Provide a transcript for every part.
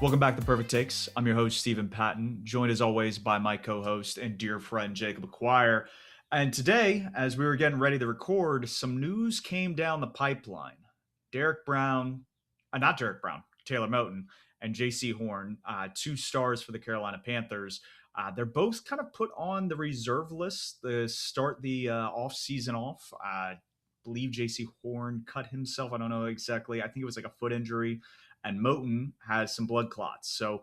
Welcome back to Purrfect Takes. I'm your host, Stephen Patton, joined as always by my co host and dear friend, Jacob Acquire. And today, as we were getting ready to record, some news came down the pipeline. Derek Brown, not Derek Brown, Taylor Moton, and JC Horn, two stars for the Carolina Panthers. They're both kind of put on the reserve list to start the off season off. I believe JC Horn cut himself. I don't know exactly. I think it was like a foot injury, and Moton has some blood clots. So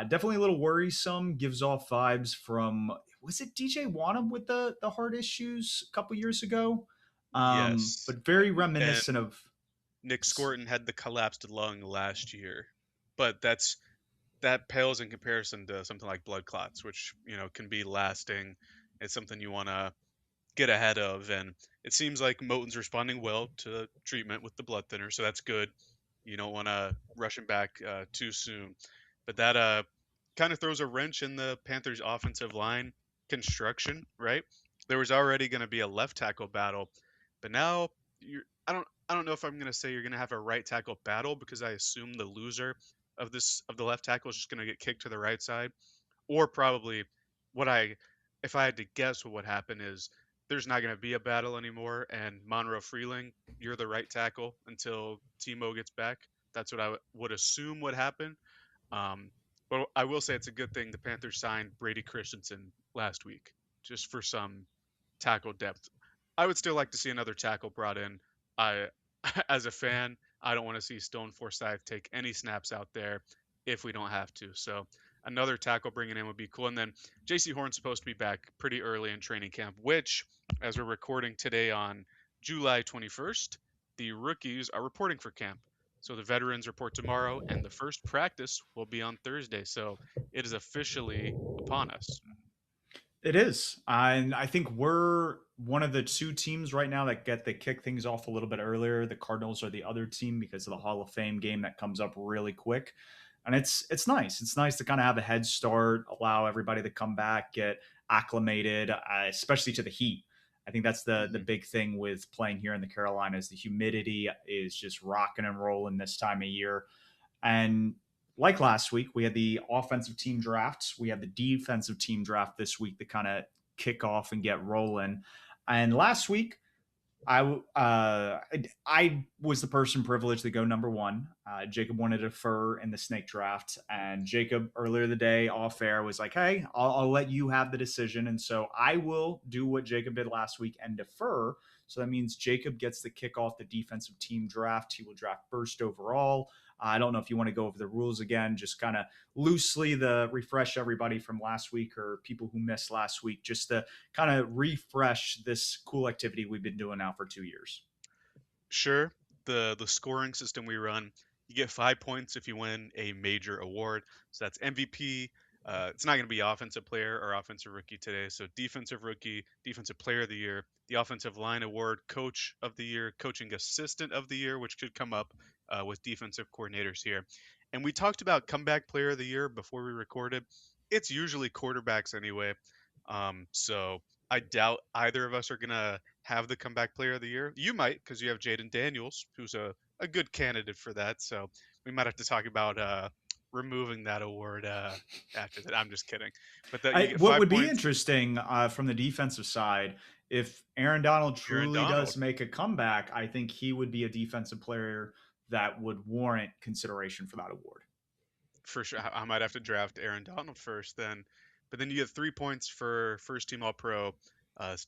definitely a little worrisome. Gives off vibes from, was it DJ Wanham with the heart issues a couple years ago? Yes, But very and reminiscent of. Nick Scorton had the collapsed lung last year, but that pales in comparison to something like blood clots, which can be lasting. It's something you want to get ahead of, and it seems like Moten's responding well to treatment with the blood thinner, so that's good. You don't want to rush him back too soon, but that kind of throws a wrench in the Panthers' offensive line construction. Right, there was already going to be a left tackle battle, but now I don't know if I'm going to say you're going to have a right tackle battle because I assume the loser of the left tackle is just going to get kicked to the right side, or probably what I if I had to guess what would happen is there's not going to be a battle anymore, and Monroe Freeling, you're the right tackle until Timo gets back. That's what I would assume would happen. Um, but I will say it's a good thing the Panthers signed Brady Christensen last week just for some tackle depth. I would still like to see another tackle brought in. I, as a fan, I don't want to see Stone Forsythe take any snaps out there if we don't have to. So another tackle bringing in would be cool. And then J.C. Horn's supposed to be back pretty early in training camp, which, as we're recording today on July 21st, the rookies are reporting for camp. So the veterans report tomorrow, and the first practice will be on Thursday. So it is officially upon us. It is. And I think we're one of the two teams right now that get to kick things off a little bit earlier. The Cardinals are the other team because of the Hall of Fame game that comes up really quick. And it's nice. It's nice to kind of have a head start, allow everybody to come back, get acclimated, especially to the heat. I think that's the Mhm. big thing with playing here in the Carolinas. The humidity is just rocking and rolling this time of year. And like last week, we had the offensive team drafts. We had the defensive team draft this week to kind of kick off and get rolling. And last week, I was the person privileged to go number one. Jacob wanted to defer in the snake draft, and Jacob earlier the day off air was like, "Hey, I'll let you have the decision," and so I will do what Jacob did last week and defer. So that means Jacob gets to kick off the defensive team draft. He will draft first overall. I don't know if you want to go over the rules again, just kind of loosely the refresh everybody from last week or people who missed last week, just to kind of refresh this cool activity we've been doing now for 2 years. Sure, the scoring system we run, you get 5 points if you win a major award. So that's MVP. It's not going to be offensive player or offensive rookie today. So defensive rookie, defensive player of the year, the offensive line award, coach of the year, coaching assistant of the year, which could come up with defensive coordinators here. And we talked about comeback player of the year before we recorded. It's usually quarterbacks anyway. So I doubt either of us are going to have the comeback player of the year. You might, because you have Jaden Daniels, who's a good candidate for that. So we might have to talk about removing that award after that. I'm just kidding. But that you get What five would be points. interesting from the defensive side, if Aaron Donald Aaron truly does Donald, make a comeback, I think he would be a defensive player that would warrant consideration for that award. for sure. I might have to draft Aaron Donald first then. But then you get 3 points for first team All Pro,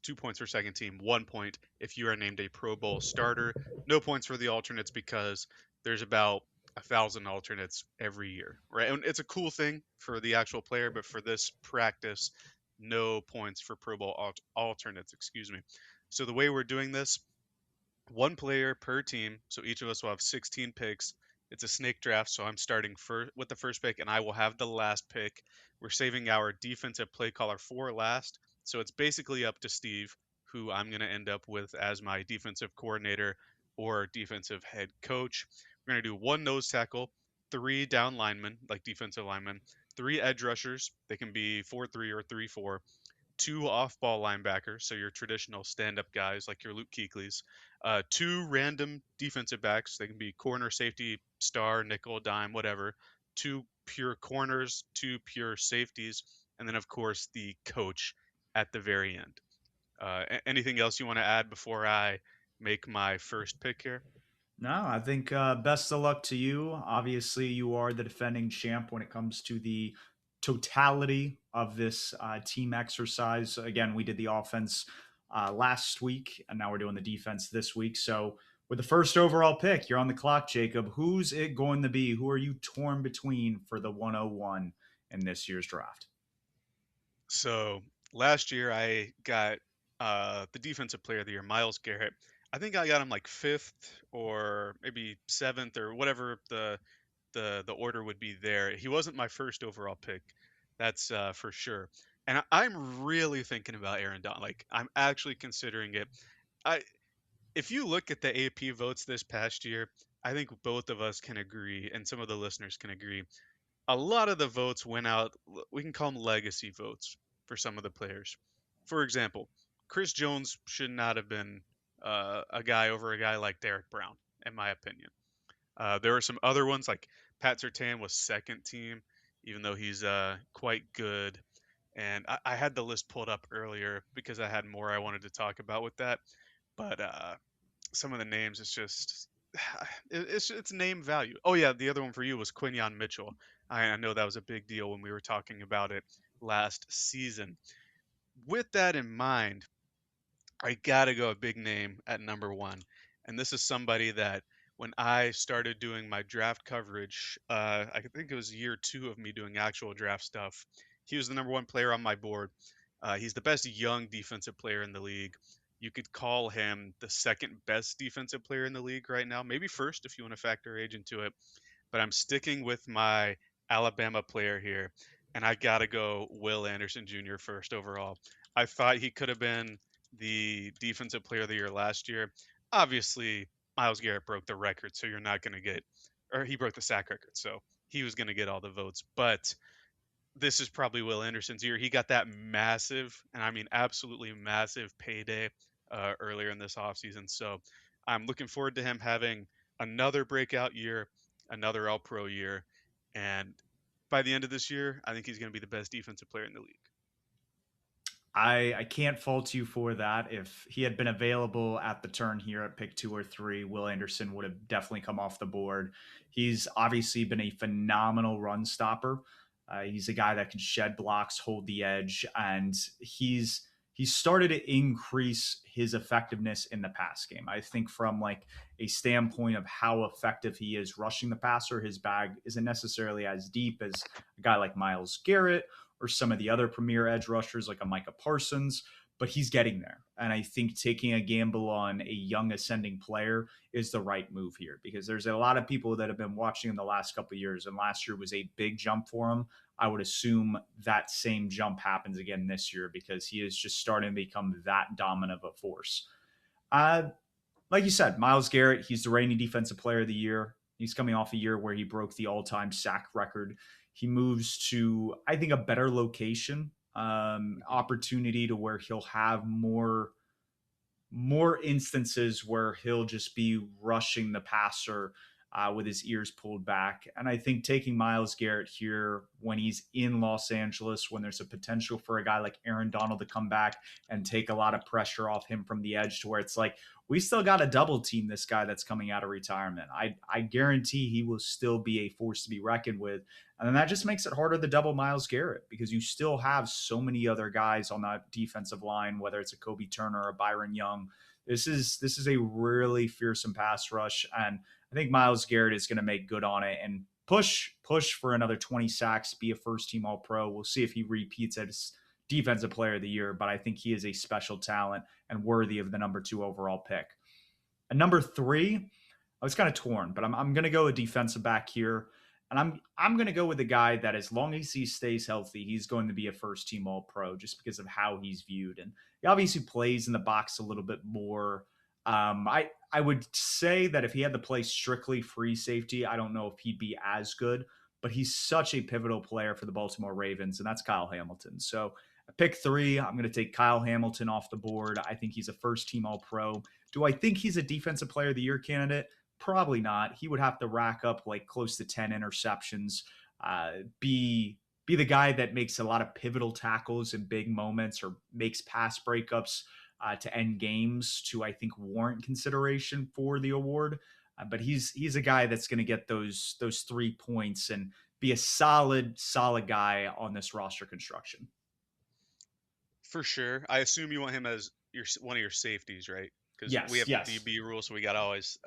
2 points for second team, 1 point if you are named a Pro Bowl starter. No points for the alternates because there's about 1,000 alternates every year, right? And it's a cool thing for the actual player, but for this practice, no points for Pro Bowl alternates. Excuse me. So the way we're doing this, one player per team. So each of us will have 16 picks. It's a snake draft, so I'm starting with the first pick, and I will have the last pick. We're saving our defensive play caller for last, so it's basically up to Steve, who I'm going to end up with as my defensive coordinator or defensive head coach. We're going to do one nose tackle, three down linemen, like defensive linemen, three edge rushers. They can be 4-3 or 3-4, two off-ball linebackers, so your traditional stand-up guys like your Luke Kuechly's, two random defensive backs. They can be corner, safety, star, nickel, dime, whatever. two pure corners, two pure safeties, and then of course the coach at the very end. Anything else you want to add before I make my first pick here? No, I think best of luck to you. Obviously, you are the defending champ when it comes to the totality of this team exercise. Again, we did the offense last week, and now we're doing the defense this week. So, with the first overall pick, you're on the clock, Jacob. Who's it going to be? Who are you torn between for the 101 in this year's draft? So last year I got the defensive player of the year, Miles Garrett. I think I got him like fifth or maybe seventh or whatever the order would be there. He wasn't my first overall pick, that's for sure. And I'm really thinking about Aaron Donald. Like I'm actually considering it. I If you look at the AP votes this past year, I think both of us can agree, and some of the listeners can agree a lot of the votes went out. We can call them legacy votes for some of the players. For example, Chris Jones should not have been a guy over a guy like Derek Brown, in my opinion. There were some other ones like Pat Surtain was second team, even though he's quite good. And I had the list pulled up earlier because I had more I wanted to talk about with that. But some of the names, it's just it's name value. Oh yeah, the other one for you was Quinyon Mitchell. I know that was a big deal when we were talking about it last season. With that in mind, I gotta go a big name at number one, and this is somebody that when I started doing my draft coverage, I think it was year two of me doing actual draft stuff. He was the number one player on my board. He's the best young defensive player in the league. You could call him the second best defensive player in the league right now, maybe first if you want to factor age into it. But I'm sticking with my Alabama player here, and I got to go Will Anderson Jr. first overall. I thought he could have been the defensive player of the year last year. Obviously, Miles Garrett broke the record, so you're not going to get, or he broke the sack record, so he was going to get all the votes. But this is probably Will Anderson's year. He got that massive, and I mean absolutely massive payday earlier in this offseason. So I'm looking forward to him having another breakout year, another All Pro year. And by the end of this year, I think he's going to be the best defensive player in the league. I can't fault you for that. If he had been available at the turn here at pick 2 or 3, Will Anderson would have definitely come off the board. He's obviously been a phenomenal run stopper. He's a guy that can shed blocks, hold the edge, and he's started to increase his effectiveness in the pass game. I think from like a standpoint of how effective he is rushing the passer, his bag isn't necessarily as deep as a guy like Miles Garrett or some of the other premier edge rushers like a Micah Parsons, but he's getting there. And I think taking a gamble on a young ascending player is the right move here because there's a lot of people that have been watching in the last couple of years, and last year was a big jump for him. I would assume that same jump happens again this year because he is just starting to become that dominant of a force. Uh, like you said, Miles Garrett, he's the reigning defensive player of the year. He's coming off a year where he broke the all-time sack record. He moves to, I think, a better location, Mhm. opportunity to where he'll have more instances where he'll just be rushing the passer with his ears pulled back. And I think taking Miles Garrett here when he's in Los Angeles, when there's a potential for a guy like Aaron Donald to come back and take a lot of pressure off him from the edge to where it's like, we still got to double team this guy that's coming out of retirement. I guarantee he will still be a force to be reckoned with. And then that just makes it harder to double Miles Garrett because you still have so many other guys on that defensive line, whether it's a Kobe Turner or a Byron Young. This is a really fearsome pass rush, and I think Miles Garrett is going to make good on it and push for another 20 sacks, be a first team All Pro. We'll see if he repeats as defensive player of the year, but I think he is a special talent and worthy of the number 2 overall pick. And number 3, I was kind of torn, but I'm going to go a defensive back here. And I'm going to go with a guy that as long as he stays healthy, he's going to be a first team All Pro just because of how he's viewed. And he obviously plays in the box a little bit more. I would say that if he had to play strictly free safety, I don't know if he'd be as good, but he's such a pivotal player for the Baltimore Ravens, and that's Kyle Hamilton. So at pick 3, I'm going to take Kyle Hamilton off the board. I think he's a first team All Pro. Do I think he's a defensive player of the year candidate? Probably not. He would have to rack up like close to 10 interceptions. be the guy that makes a lot of pivotal tackles in big moments or makes pass breakups to end games to I think warrant consideration for the award. But he's a guy that's going to get those 3 points and be a solid guy on this roster construction. For sure. I assume you want him as one of your safeties, right? Because we Yes, have the yes. DB rule, so we got to always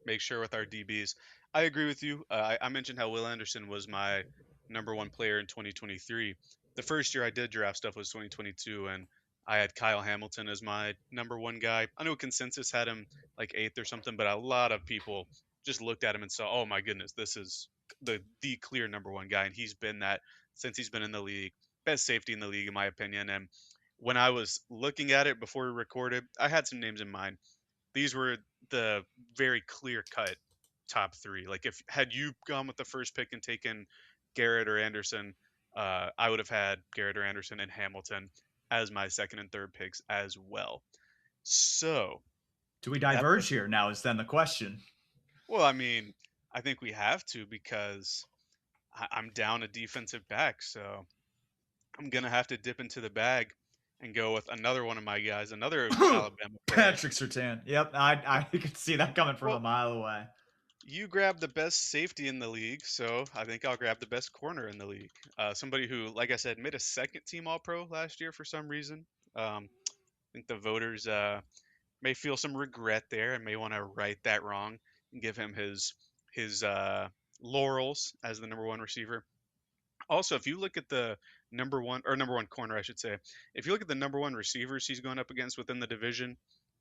make sure with our DBs. I agree with you. I mentioned how Will Anderson was my number one player in 2023. The first year I did draft stuff was 2022, and I had Kyle Hamilton as my number one guy. I know consensus had him like eighth or something, but a lot of people just looked at him and saw, "Oh my goodness, this is the clear number one guy," and he's been that since he's been in the league. Best safety in the league, in my opinion, and when I was looking at it before we recorded, I had some names in mind. These were the very clear cut top three. Like if had you gone with the first pick and taken Garrett or Anderson, I would have had Garrett or Anderson and Hamilton as my second and third picks as well. So Do we that diverge puts here now? Is then the question. well, I mean, I think we have to because I'm down a defensive back, so I'm gonna have to dip into the bag and go with another one of my guys, another Alabama player. Patrick Sertan. Yep, I could see that coming from a Well, mile away. you grab the best safety in the league, so I think I'll grab the best corner in the league. Somebody who, like I said, made a second team All Pro last year for some reason. I think the voters may feel some regret there and may want to right that wrong and give him his laurels as the number one receiver. Also, if you look at the number one corner, I should say, if you look at the number one receivers he's going up against within the division,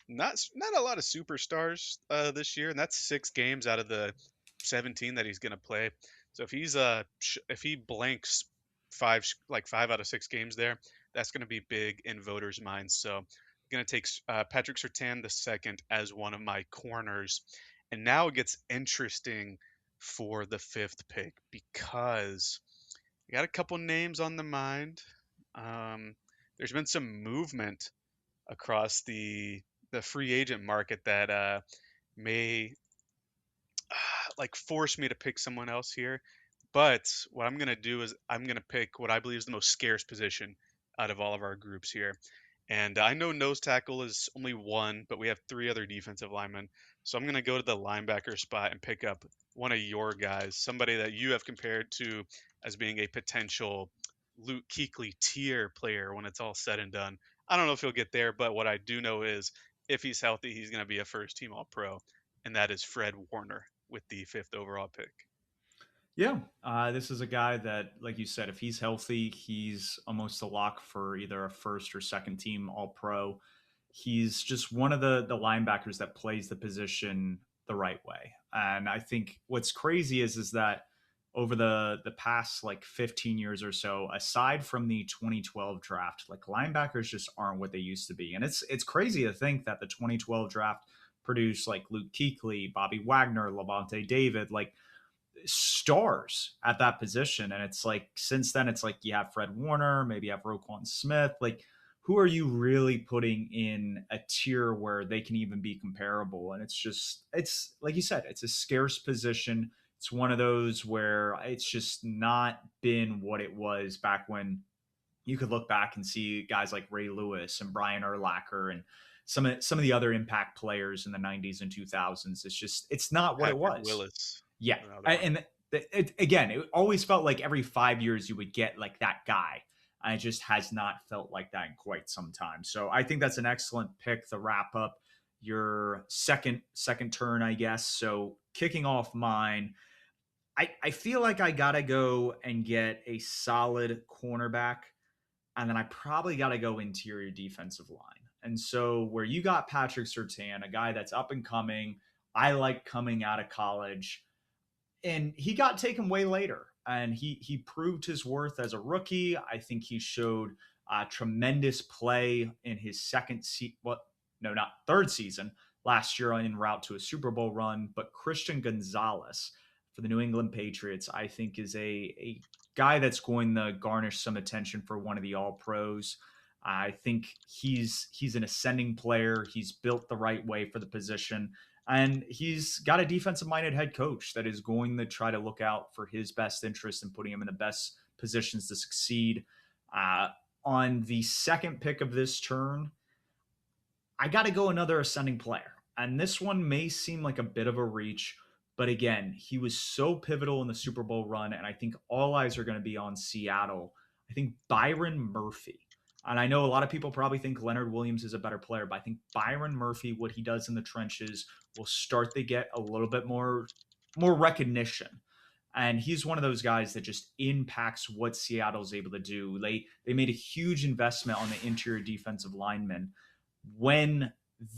not a lot of superstars this year, and that's 6 games out of the 17 that he's going to play. So if he blanks five out of 6 games there, that's going to be big in voters' minds. So I'm going to take Patrick Surtain the second as one of my corners, and now it gets interesting for the fifth pick because I got a couple names on the mind. Um, there's been some movement across the free agent market that may like force me to pick someone else here. But what I'm gonna do is I'm gonna pick what I believe is the most scarce position out of all of our groups here. And I know nose tackle is only one, but we have three other defensive linemen. So I'm going to go to the linebacker spot and pick up one of your guys, somebody that you have compared to as being a potential Luke Kuechly tier player when it's all said and done. I don't know if he'll get there, but what I do know is if he's healthy, he's going to be a first team All Pro, and that is Fred Warner with the fifth overall pick. Yeah, this is a guy that, like you said, if he's healthy, he's almost a lock for either a first or second team All Pro. He's just one of the linebackers that plays the position the right way. And I think what's crazy is that over the past like 15 years or so, aside from the 2012 draft, like linebackers just aren't what they used to be. And it's crazy to think that the 2012 draft produced like Luke Kuechly, Bobby Wagner, Levante David, like stars at that position. And it's like since then, it's like you have Fred Warner, maybe you have Roquan Smith. Like, who are you really putting in a tier where they can even be comparable? And it's like you said, it's a scarce position. It's one of those where it's just not been what it was back when you could look back and see guys like Ray Lewis and Brian Urlacher and some of the other impact players in the 90s and 2000s. It's not what it Patrick was. Willis, Yeah, another one. and again, it always felt like every 5 years you would get like that guy. And it just has not felt like that in quite some time. So I think that's an excellent pick to wrap up your second turn, I guess. So kicking off mine, I feel like I gotta go and get a solid cornerback, and then I probably gotta go interior defensive line. And so where you got Patrick Surtain, a guy that's up and coming, I like coming out of college and he got taken way later and he proved his worth as a rookie. I think he showed tremendous play in his not third season last year en route to a Super Bowl run. But Christian Gonzalez for the New England Patriots, I think, is a guy that's going to garnish some attention for one of the All Pros. I think he's an ascending player. He's built the right way for the position. And he's got a defensive minded head coach that is going to try to look out for his best interest and putting him in the best positions to succeed. Uh, on the second pick of this turn, I got to go another ascending player. And this one may seem like a bit of a reach, but again, he was so pivotal in the Super Bowl run, and I think all eyes are going to be on Seattle. I think Byron Murphy. And I know a lot of people probably think Leonard Williams is a better player, but I think Byron Murphy, what he does in the trenches, will start to get a little bit more recognition. And he's one of those guys that just impacts what Seattle's able to do. They made a huge investment on the interior defensive linemen when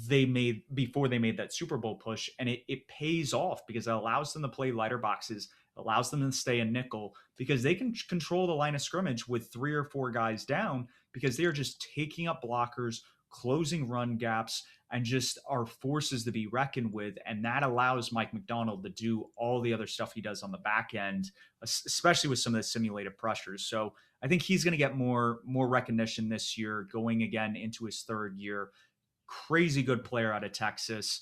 they made before they made that Super Bowl push, and it pays off because it allows them to play lighter boxes, allows them to stay in nickel because they can control the line of scrimmage with 3 or 4 guys down because they are just taking up blockers, closing run gaps, and just are forces to be reckoned with. And that allows Mike McDonald to do all the other stuff he does on the back end, especially with some of the simulated pressures. So I think he's going to get more recognition this year, going again into his third year. Crazy good player out of Texas.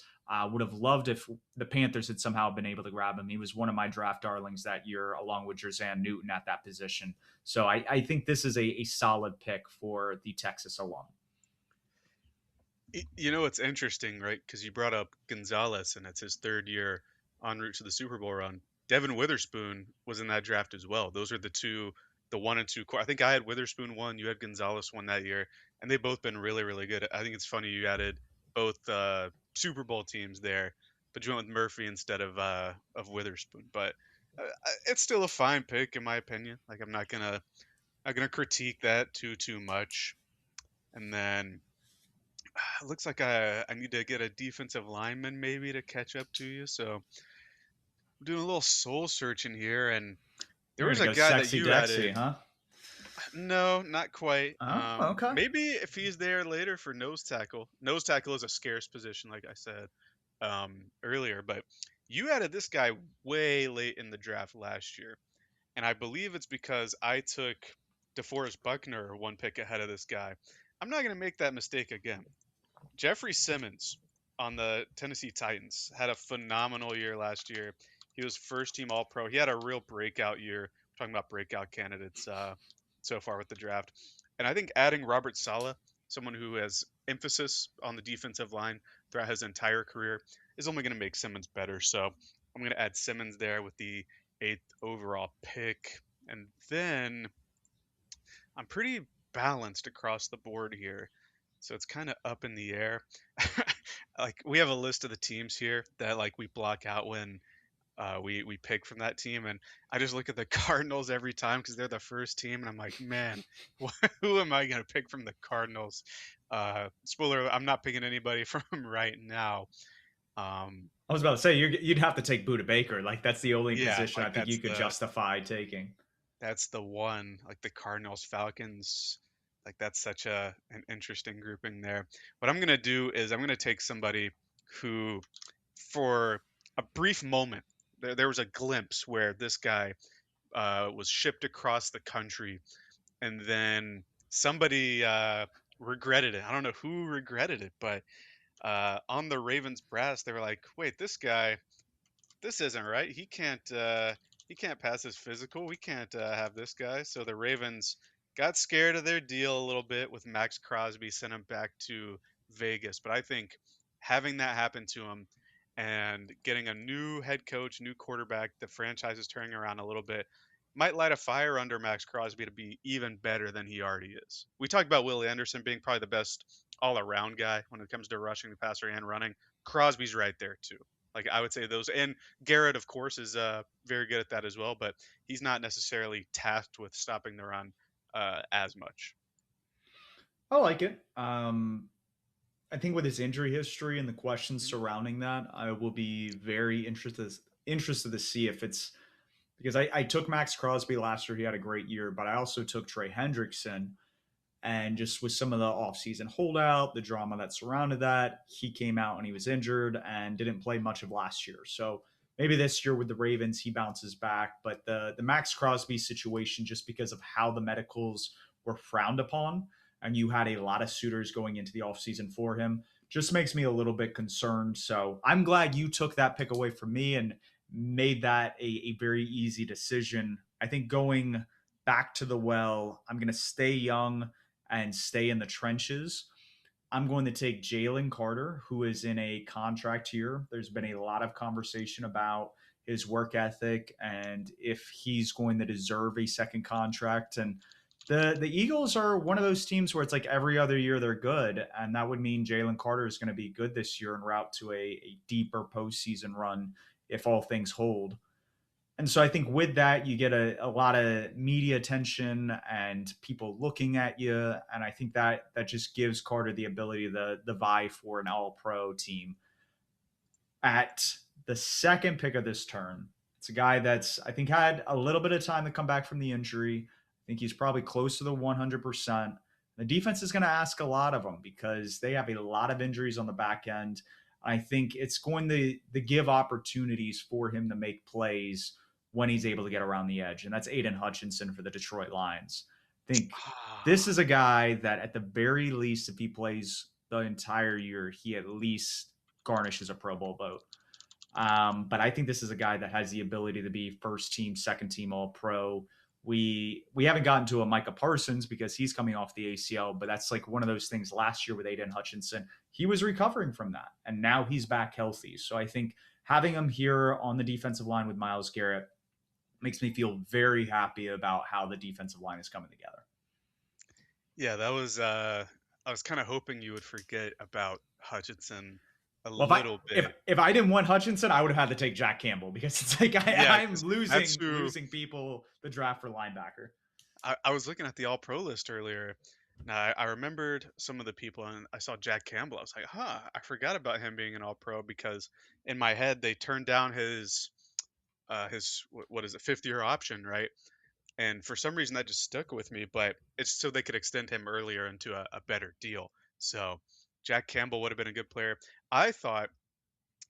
Would have loved if the Panthers had somehow been able to grab him. He was one of my draft darlings that year, along with Jerzan Newton at that position. So I think this is a solid pick for the Texas alum. You know, it's interesting, right? Because you brought up Gonzalez, and it's his third year en route to the Super Bowl run. Devin Witherspoon was in that draft as well. Those are the two, the 1 and 2 core. I think I had Witherspoon one, you had Gonzalez one that year, and they both been really, really good. I think it's funny you added both Super Bowl teams there, but you went with Murphy instead of Witherspoon. But it's still a fine pick in my opinion. Like I'm not gonna critique that too much. And then it looks like I need to get a defensive lineman maybe to catch up to you. So I'm doing a little soul searching here, and there You're was gonna a go guy that sexy you Dexy, added. huh? No, not quite. Oh, okay. Maybe if he's there later for nose tackle. Nose tackle is a scarce position, like I said earlier. But you added this guy way late in the draft last year, and I believe it's because I took DeForest Buckner one pick ahead of this guy. I'm not going to make that mistake again. Jeffrey Simmons on the Tennessee Titans had a phenomenal year last year. He was first team All Pro. He had a real breakout year. We're talking about breakout candidates so far with the draft. And I think adding Robert Saleh, someone who has emphasis on the defensive line throughout his entire career, is only going to make Simmons better. So I'm going to add Simmons there with the 8th overall pick. And then I'm pretty balanced across the board here. So it's kind of up in the air. Like we have a list of the teams here that like we block out when we pick from that team, and I just look at the Cardinals every time because they're the first team, and I'm like, man, who am I gonna pick from the Cardinals? Spoiler: I'm not picking anybody from right now. Um, I was about to say you'd have to take Buda Baker. Like that's the only yeah, position I like think you could justify taking. that's the one, like the Cardinals, Falcons, like that's such an interesting grouping there. What I'm gonna do is I'm gonna take somebody who, for a brief moment, there was a glimpse where this guy was shipped across the country, and then somebody regretted it. I don't know who regretted it, but on the Ravens brass, they were like, "Wait, this isn't right. He can't pass his physical. We can't have this guy." So the Ravens got scared of their deal a little bit with Max Crosby, sent him back to Vegas. But I think having that happen to him and getting a new head coach, new quarterback, the franchise is turning around a little bit, might light a fire under Max Crosby to be even better than he already is. We talked about Willie Anderson being probably the best all-around guy when it comes to rushing the passer and running. Crosby's right there too. Like I would say those, and Garrett, of course, is very good at that as well. But he's not necessarily tasked with stopping the run as much. I like it. I think with his injury history and the questions Mhm. surrounding that, I will be very interested to see if it's because I took Max Crosby last year. He had a great year, but I also took Trey Hendrickson. And just with some of the offseason holdout, the drama that surrounded that, he came out and he was injured and didn't play much of last year. So maybe this year with the Ravens, he bounces back. But the Max Crosby situation, just because of how the medicals were frowned upon, and you had a lot of suitors going into the offseason for him, just makes me a little bit concerned. So I'm glad you took that pick away from me and made that a very easy decision. I think going back to the well, I'm going to stay young and stay in the trenches. I'm going to take Jalen Carter, who is in a contract here. There's been a lot of conversation about his work ethic and if he's going to deserve a second contract. And the Eagles are one of those teams where it's like every other year they're good, and that would mean Jalen Carter is going to be good this year en route to a deeper postseason run if all things hold. And so I think with that, you get a lot of media attention and people looking at you. And I think that just gives Carter the ability to the vie for an all pro team. At the second pick of this turn, it's a guy that's, I think, had a little bit of time to come back from the injury. I think he's probably close to the 100%. The defense is going to ask a lot of him because they have a lot of injuries on the back end. I think it's going to give opportunities for him to make plays when he's able to get around the edge. And that's Aiden Hutchinson for the Detroit Lions. I think this Ah, is a guy that, at the very least, if he plays the entire year, he at least garnishes a Pro Bowl vote. But I think this is a guy that has the ability to be first team, second team All Pro. We haven't gotten to a Micah Parsons because he's coming off the ACL, but that's like one of those things last year with Aiden Hutchinson. He was recovering from that, and now he's back healthy. So I think having him here on the defensive line with Myles Garrett makes me feel very happy about how the defensive line is coming together. yeah, that was. I was kind of hoping you would forget about Hutchinson a Well, little bit. if I didn't want Hutchinson, I would have had to take Jack Campbell because it's like Yeah, I'm because that's who losing people the draft for linebacker. I was looking at the All Pro list earlier. Now I remembered some of the people, and I saw Jack Campbell. I was like, huh, I forgot about him being an All Pro because in my head they turned down his what is it, 5th year option, right? And for some reason that just stuck with me. But it's so they could extend him earlier into a better deal. So Jack Campbell would have been a good player. I thought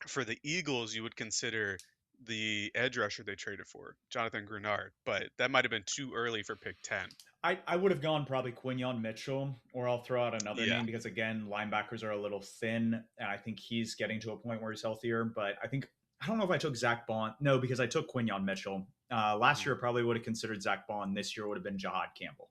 for the Eagles you would consider the edge rusher they traded for, Jonathan Grenard, but that might have been too early for pick 10. I would have gone probably Quinyon Mitchell, or I'll throw out another Yeah. name because again, linebackers are a little thin, and I think he's getting to a point where he's healthier. But I don't know if I took Zach Bond. No, because I took Quinyon Mitchell. Last Mhm. year, I probably would have considered Zach Bond. This year would have been Jahad Campbell.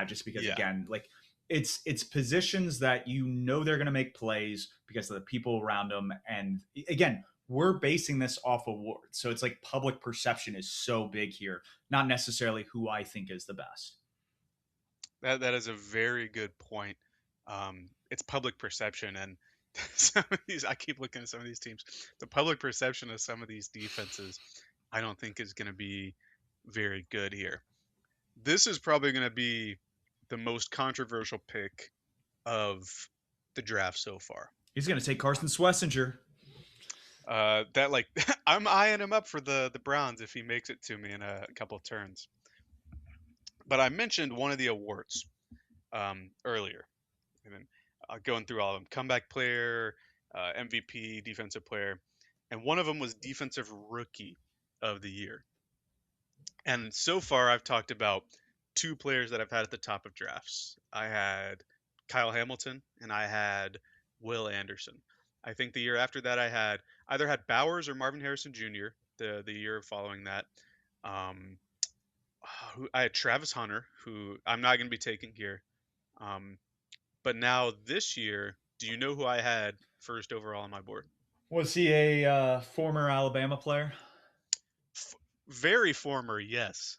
Just because Yeah. again, like it's positions that you know they're going to make plays because of the people around them, and again, we're basing this off awards, so it's like public perception is so big here, not necessarily who I think is the best. That is a very good point. It's public perception, and some of these. I keep looking at some of these teams. The public perception of some of these defenses, I don't think is going to be very good here. This is probably going to be the most controversial pick of the draft so far. He's going to take Carson Swessinger. That like I'm eyeing him up for the Browns if he makes it to me in a couple of turns. But I mentioned one of the awards earlier. And then going through all of them: comeback player, MVP, defensive player, and one of them was defensive rookie of the year. And so far, I've talked about two players that I've had at the top of drafts. I had Kyle Hamilton and I had Will Anderson. I think the year after that, I had either had Bowers or Marvin Harrison Jr. The year following that. Um, I had Travis Hunter, who I'm not going to be taking here. Um, But now this year, do you know who I had first overall on my board? Was he a former Alabama player? F- Very former, yes.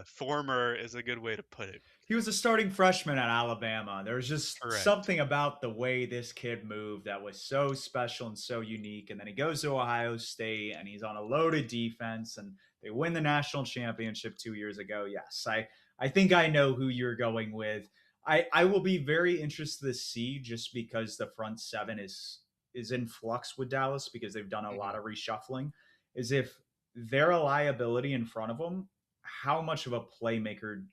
Former is a good way to put it. He was a starting freshman at Alabama. There was just Correct. something about the way this kid moved that was so special and so unique. And then he goes to Ohio State and he's on a loaded defense and they win the national championship 2 years ago. Yes, I think I know who you're going with. I will be very interested to see just because the front seven is in flux with Dallas because they've done a lot Hmm. of reshuffling. Is if they're a liability in front of them, how much of a playmaker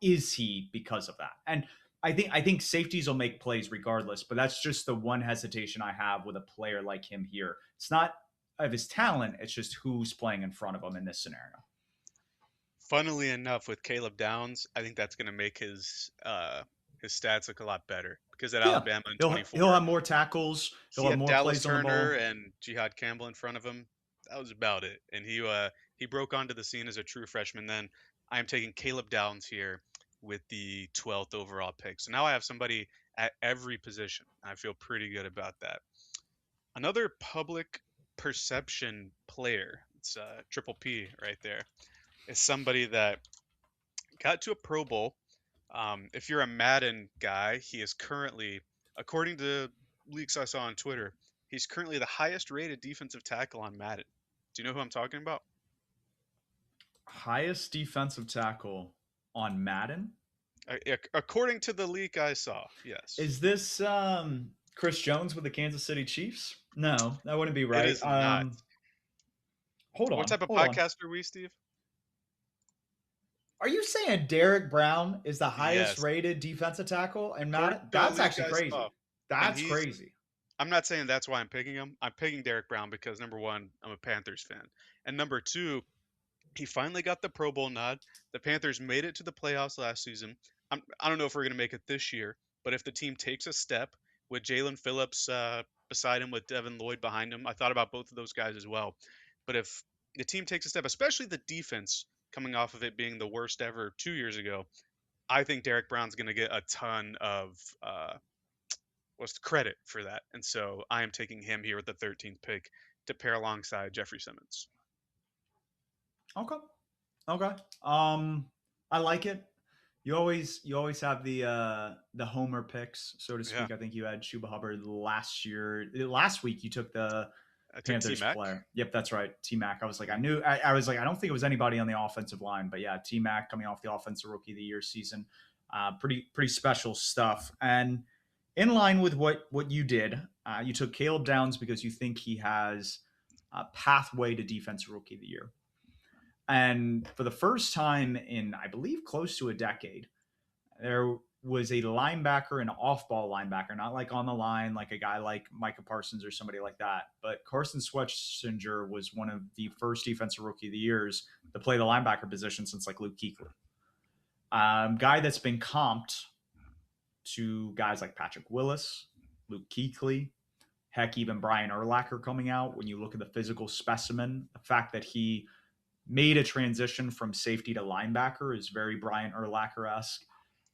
is he because of that? And I think safeties will make plays regardless, but that's just the one hesitation I have with a player like him here. It's not of his talent, it's just who's playing in front of him in this scenario. Funnily enough, with Caleb Downs, I think that's going to make his his stats look a lot better because at Yeah, Alabama in he'll 24, have more tackles. he He'll have had more Dallas plays on the Turner ball. and Jihad Campbell in front of him. That was about it. And he broke onto the scene as a true freshman. Then I am taking Caleb Downs here with the 12th overall pick. So now I have somebody at every position. I feel pretty good about that. Another public perception player, it's Triple P right there, is somebody that got to a Pro Bowl. If you're a Madden guy, he is currently, according to leaks I saw on Twitter, he's currently the highest rated defensive tackle on Madden. Do you know who I'm talking about? Highest defensive tackle on Madden. According to the leak I saw, yes. Is this Chris Jones with the Kansas City Chiefs? No, that wouldn't be It right. is not. Hold What on, type of hold on. podcast are we, Steve? Are you saying Derek Brown is the highest Yes. rated defensive tackle in According Madden? to a That's leak actually I saw. crazy. And That's crazy. I'm not saying that's why I'm picking him. I'm picking Derek Brown because number one, I'm a Panthers fan. And number two, he finally got the Pro Bowl nod. The Panthers made it to the playoffs last season. I don't know if we're going to make it this year, but if the team takes a step with Jalen Phillips beside him, with Devin Lloyd behind him, I thought about both of those guys as well. But if the team takes a step, especially the defense coming off of it being the worst ever 2 years ago, I think Derek Brown's going to get a ton of what's the credit for that. And so I am taking him here with the 13th pick to pair alongside Jeffrey Simmons. Okay. Okay. I like it. You always have the homer picks, so to Yeah, speak. I think you had Chuba Hubbard last year. Last week you took the I took T Panthers Mac. player. Yep, that's right. T Mac. I was like, I don't think it was anybody on the offensive line, but yeah, T Mac coming off the offensive rookie of the year season. Pretty special stuff. And in line with what you did, you took Caleb Downs because you think he has a pathway to defensive rookie of the year. And for the first time in, I believe, close to a decade, there was a linebacker, an off-ball linebacker, not like on the line, like a guy like Micah Parsons or somebody like that. But Carson Schwarzenegger was one of the first defensive rookie of the years to play the linebacker position since like Luke Kuechly. Guy that's been comped to guys like Patrick Willis, Luke Kuechly, heck, even Brian Urlacher coming out. When you look at the physical specimen, the fact that he made a transition from safety to linebacker is very Brian Urlacher esque.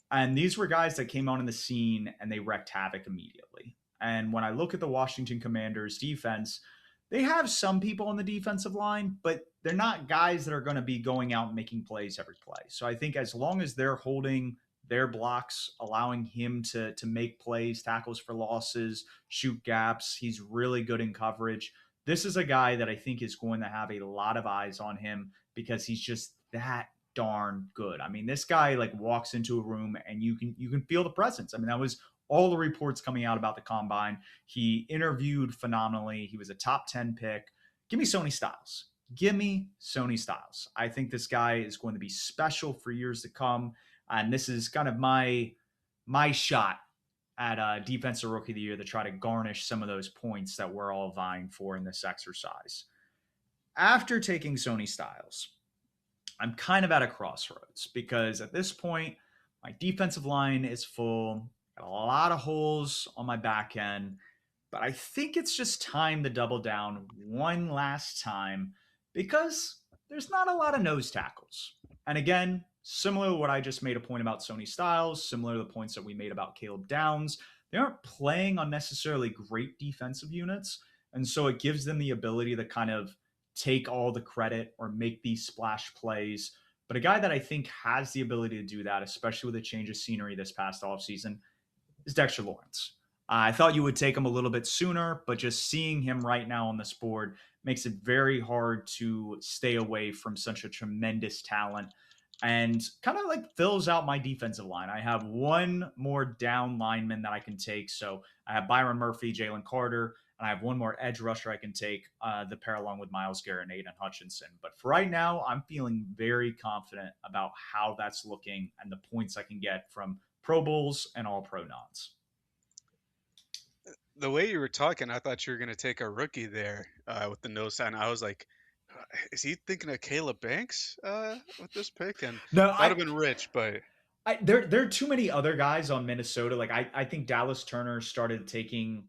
And these were guys that came on in the scene and they wreaked havoc immediately. And when I look at the Washington Commanders defense, they have some people on the defensive line, but they're not guys that are going to be going out and making plays every play. So I think as long as they're holding their blocks, allowing him to make plays, tackles for losses, shoot gaps, he's really good in coverage. This is a guy that I think is going to have a lot of eyes on him because he's just that darn good. I mean, this guy like walks into a room and you can feel the presence. I mean, that was all the reports coming out about the combine. He interviewed phenomenally. He was a top 10 pick. Give me Sony Styles. Give me Sony Styles. I think this guy is going to be special for years to come. And this is kind of my shot at defensive rookie of the year to try to garnish some of those points that we're all vying for in this exercise. After taking Sony Styles, I'm kind of at a crossroads because at this point, my defensive line is full, got a lot of holes on my back end, but I think it's just time to double down one last time because there's not a lot of nose tackles. And again, similar to what I just made a point about Sony Styles, similar to the points that we made about Caleb Downs, they aren't playing on necessarily great defensive units. And so it gives them the ability to kind of take all the credit or make these splash plays. But a guy that I think has the ability to do that, especially with a change of scenery this past offseason, is Dexter Lawrence. I thought you would take him a little bit sooner, but just seeing him right now on this board makes it very hard to stay away from such a tremendous talent and kind of like fills out my defensive line. I have one more down lineman that I can take. So I have Byron Murphy, Jalen Carter, and I have one more edge rusher I can take the pair along with Myles Garrett and Aiden Hutchinson. But for right now, I'm feeling very confident about how that's looking and the points I can get from Pro Bowls and all pro nods. The way you were talking, I thought you were going to take a rookie there with the no sign. I was like, is he thinking of Caleb Banks with this pick? And No, that would I have been rich, but There are too many other guys on Minnesota. Like I think Dallas Turner started taking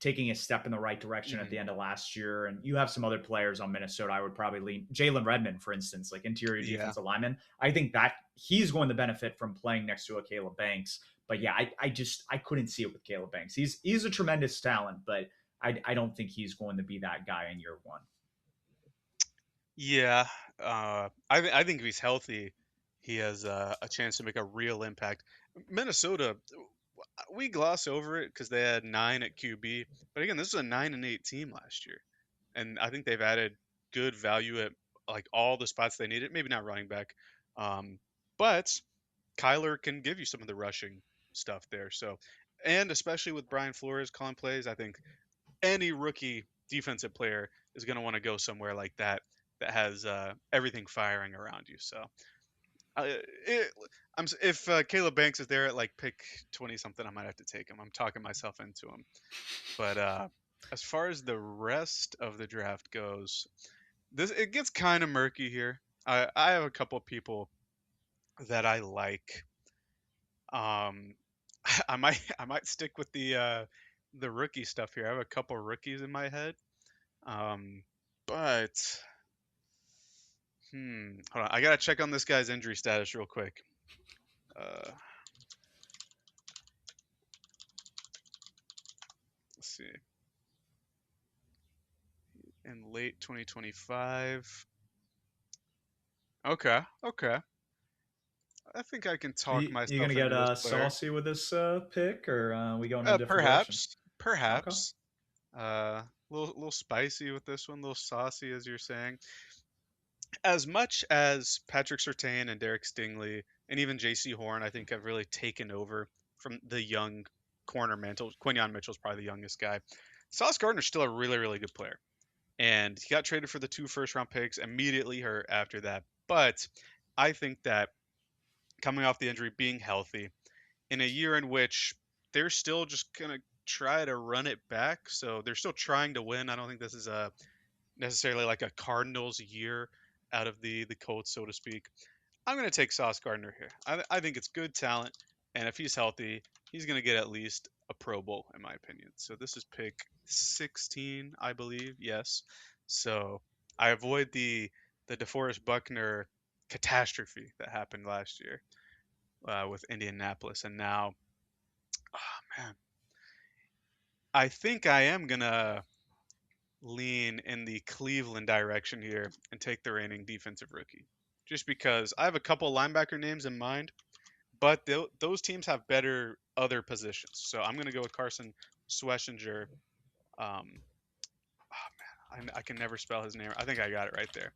a step in the right direction at Mhm. the end of last year, and you have some other players on Minnesota. I would probably lean Jalen Redmond, for instance, like interior Yeah. defensive lineman. I think that he's going to benefit from playing next to a Caleb Banks. But yeah, I couldn't see it with Caleb Banks. He's a tremendous talent, but I don't think he's going to be that guy in year one. Yeah, I think if he's healthy, he has a chance to make a real impact. Minnesota, we gloss over it because they had 9 at QB, but again, this is a 9-8 team last year, and I think they've added good value at like all the spots they needed. Maybe not running back, um, but Kyler can give you some of the rushing stuff there. So, and especially with Brian Flores calling plays, I think any rookie defensive player is going to want to go somewhere like that that has everything firing around you. So, it, if Caleb Banks is there at like pick 20 something, I might have to take him. I'm talking myself into him. But as far as the rest of the draft goes, this it gets kind of murky here. I have a couple of people that I like. Um, I might stick with the rookie stuff here. I have a couple rookies in my head. Um, but hold on. I gotta check on this guy's injury status real quick. Uh, let's see. In late 2025. Okay, okay. I think I can Are talk you gonna myself get into this player. saucy with this pick, or we going in a different direction? Perhaps, Okay. perhaps. Little spicy with this one, little saucy as you're saying. As much as Patrick Surtain and Derek Stingley and even J.C. Horn, I think have really taken over from the young corner mantle. Quinyon Mitchell's probably the youngest guy. Sauce Gardner's still a really, really good player. And he got traded for the 2 first round picks, immediately hurt after that. But I think that coming off the injury, being healthy, in a year in which they're still just going to try to run it back. So they're still trying to win. I don't think this is a necessarily like a Cardinals year out of the Colts, so to speak. I'm going to take Sauce Gardner here. I think it's good talent, and if he's healthy, he's going to get at least a Pro Bowl, in my opinion. So this is pick 16, I believe. Yes. So I avoid the DeForest Buckner catastrophe that happened last year with Indianapolis, and now, oh man, I think I am gonna lean in the Cleveland direction here and take the reigning defensive rookie. Just because I have a couple linebacker names in mind, but those teams have better other positions. So I'm going to go with Carson Schwessinger. Um, oh man, I can never spell his name. I think I got it right there.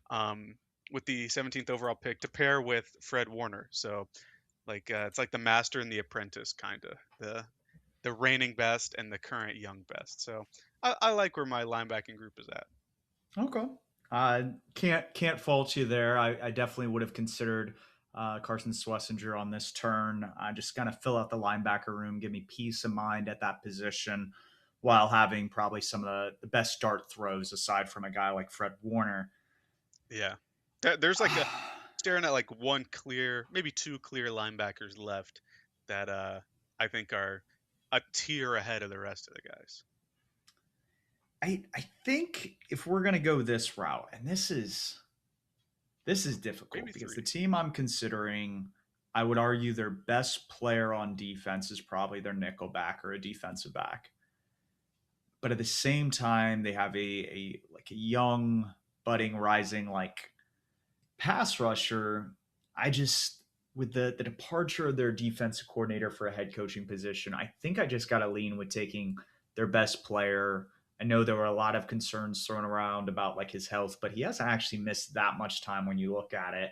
Um, with the 17th overall pick to pair with Fred Warner. So like it's like the master and the apprentice kind of the reigning best and the current young best. So I like where my linebacking group is at. Okay. Can't fault you there. I definitely would have considered Carson Schlesinger on this turn. Just kind of fill out the linebacker room, give me peace of mind at that position, while having probably some of the best dart throws aside from a guy like Fred Warner. Yeah. There's like a staring at like one clear, maybe two clear linebackers left that I think are a tier ahead of the rest of the guys. I think if we're gonna go this route, and this is Maybe difficult because the three. team I'm considering, I would argue their best player on defense is probably their nickel back or a defensive back. But at the same time, they have a like a young, budding, rising like pass rusher. I just with the departure of their defensive coordinator for a head coaching position, I think I just got to lean with taking their best player. I know there were a lot of concerns thrown around about like his health, but he hasn't actually missed that much time when you look at it.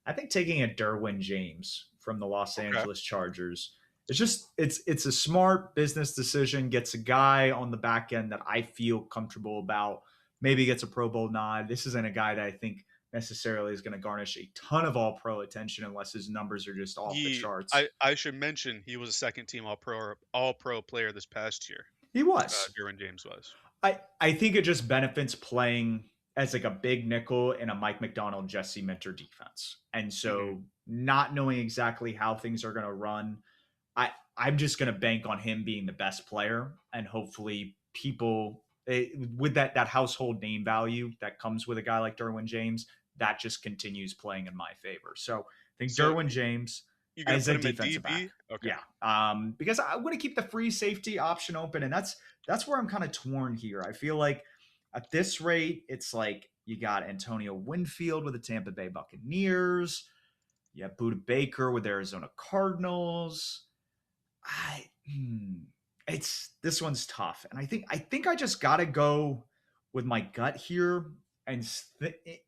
I think taking a Derwin James from the Los Okay. Angeles Chargers. It's a smart business decision. Gets a guy on the back end that I feel comfortable about. Maybe gets a Pro Bowl nod. This isn't a guy that I think necessarily is going to garnish a ton of all pro attention unless his numbers are just off the He charts. I should mention he was a second team all pro player this past year. He was. Derwin James was. I think it just benefits playing as like a big nickel in a Mike McDonald, Jesse Minter defense. And Hmm. so not knowing exactly how things are going to run, I'm just going to bank on him being the best player, and hopefully people with that household name value that comes with a guy like Derwin James, that just continues playing in my favor. So I think So Derwin James you're gonna as a put him at defensive DB? back. Okay. Yeah, because I want to keep the free safety option open, and that's where I'm kind of torn here. I feel like at this rate, it's like you got Antonio Winfield with the Tampa Bay Buccaneers, you have Buda Baker with Arizona Cardinals. I it's this one's tough, and I think I just got to go with my gut here, and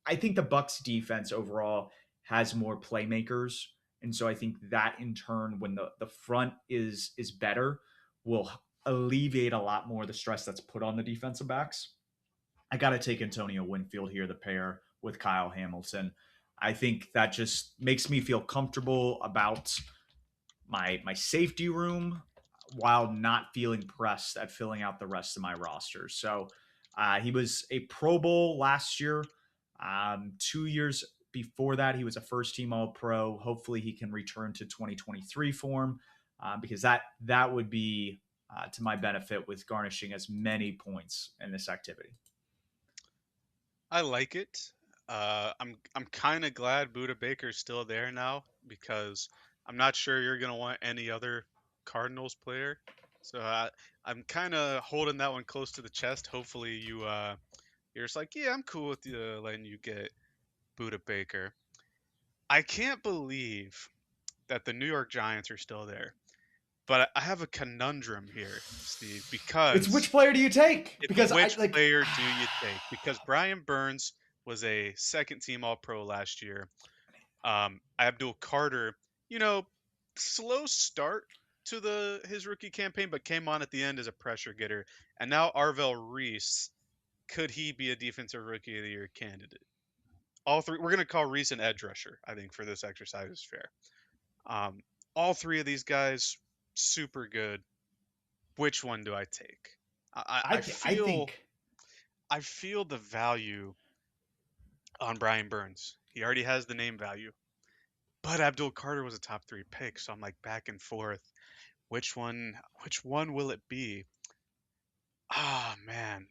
I think the Bucks defense overall has more playmakers, and so I think that in turn, when the front is better, will alleviate a lot more of the stress that's put on the defensive backs. I got to take Antonio Winfield here, the pair with Kyle Hamilton. I think that just makes me feel comfortable about my safety room while not feeling pressed at filling out the rest of my roster. So he was a Pro Bowl last year. 2 years before that, he was a first team All Pro. Hopefully, he can return to 2023 form because that would be to my benefit with garnishing as many points in this activity. I like it. I'm kind of glad Buda Baker's still there now because I'm not sure you're gonna want any other Cardinals player. So I'm kind of holding that one close to the chest. Hopefully you're just like, yeah, I'm cool with letting you get Buda Baker. I can't believe that the New York Giants are still there, but I have a conundrum here, Steve, It's because which player do you take? it's Because I which like player do you take? Because Brian Burns was a second team All Pro last year. Abdul Carter, you know, slow start to the his rookie campaign, but came on at the end as a pressure getter. And now Arvell Reese, could he be a defensive rookie of the year candidate? All three. We're gonna call Reese an edge rusher. I think for this exercise is fair. Um, all three of these guys, super good. Which one do I take? I I feel think I feel the value on Brian Burns. He already has the name value. But Abdul Carter was a top three pick, so I'm like back and forth. Which one will it be? Ah, man.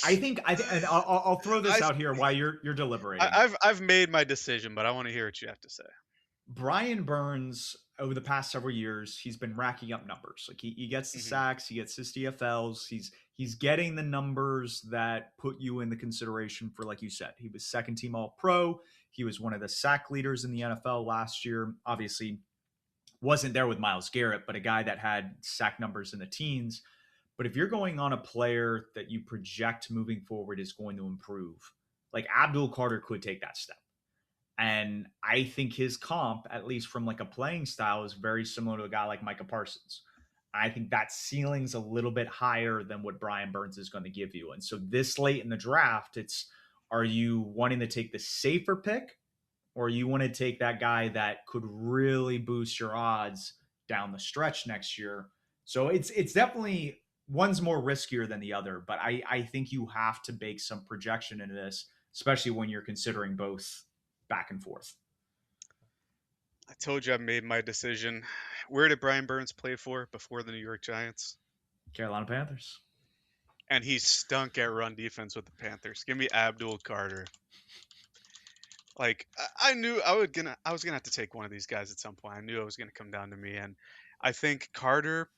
and I'll throw this I, out here while you're I deliberating. I've made my decision, but I want to hear what you have to say. Brian Burns, over the past several years, he's been racking up numbers. Like he gets the Hmm. sacks, he gets his DFLs, he's getting the numbers that put you in the consideration for, like you said, he was second team All Pro. He was one of the sack leaders in the NFL last year. Obviously, wasn't there with Miles Garrett, but a guy that had sack numbers in the teens. But if you're going on a player that you project moving forward is going to improve, like Abdul Carter could take that step. And I think his comp, at least from like a playing style, is very similar to a guy like Micah Parsons. I think that ceiling's a little bit higher than what Brian Burns is going to give you. And so this late in the draft, it's are you wanting to take the safer pick, or you want to take that guy that could really boost your odds down the stretch next year? So it's definitely one's more riskier than the other, but I think you have to bake some projection into this, especially when you're considering both back and forth. I told you I made my decision. Where did Brian Burns play for before the New York Giants? Carolina Panthers. And he stunk at run defense with the Panthers. Give me Abdul Carter. Like I knew I was gonna have to take one of these guys at some point. I knew it was gonna come down to me, and I think Carter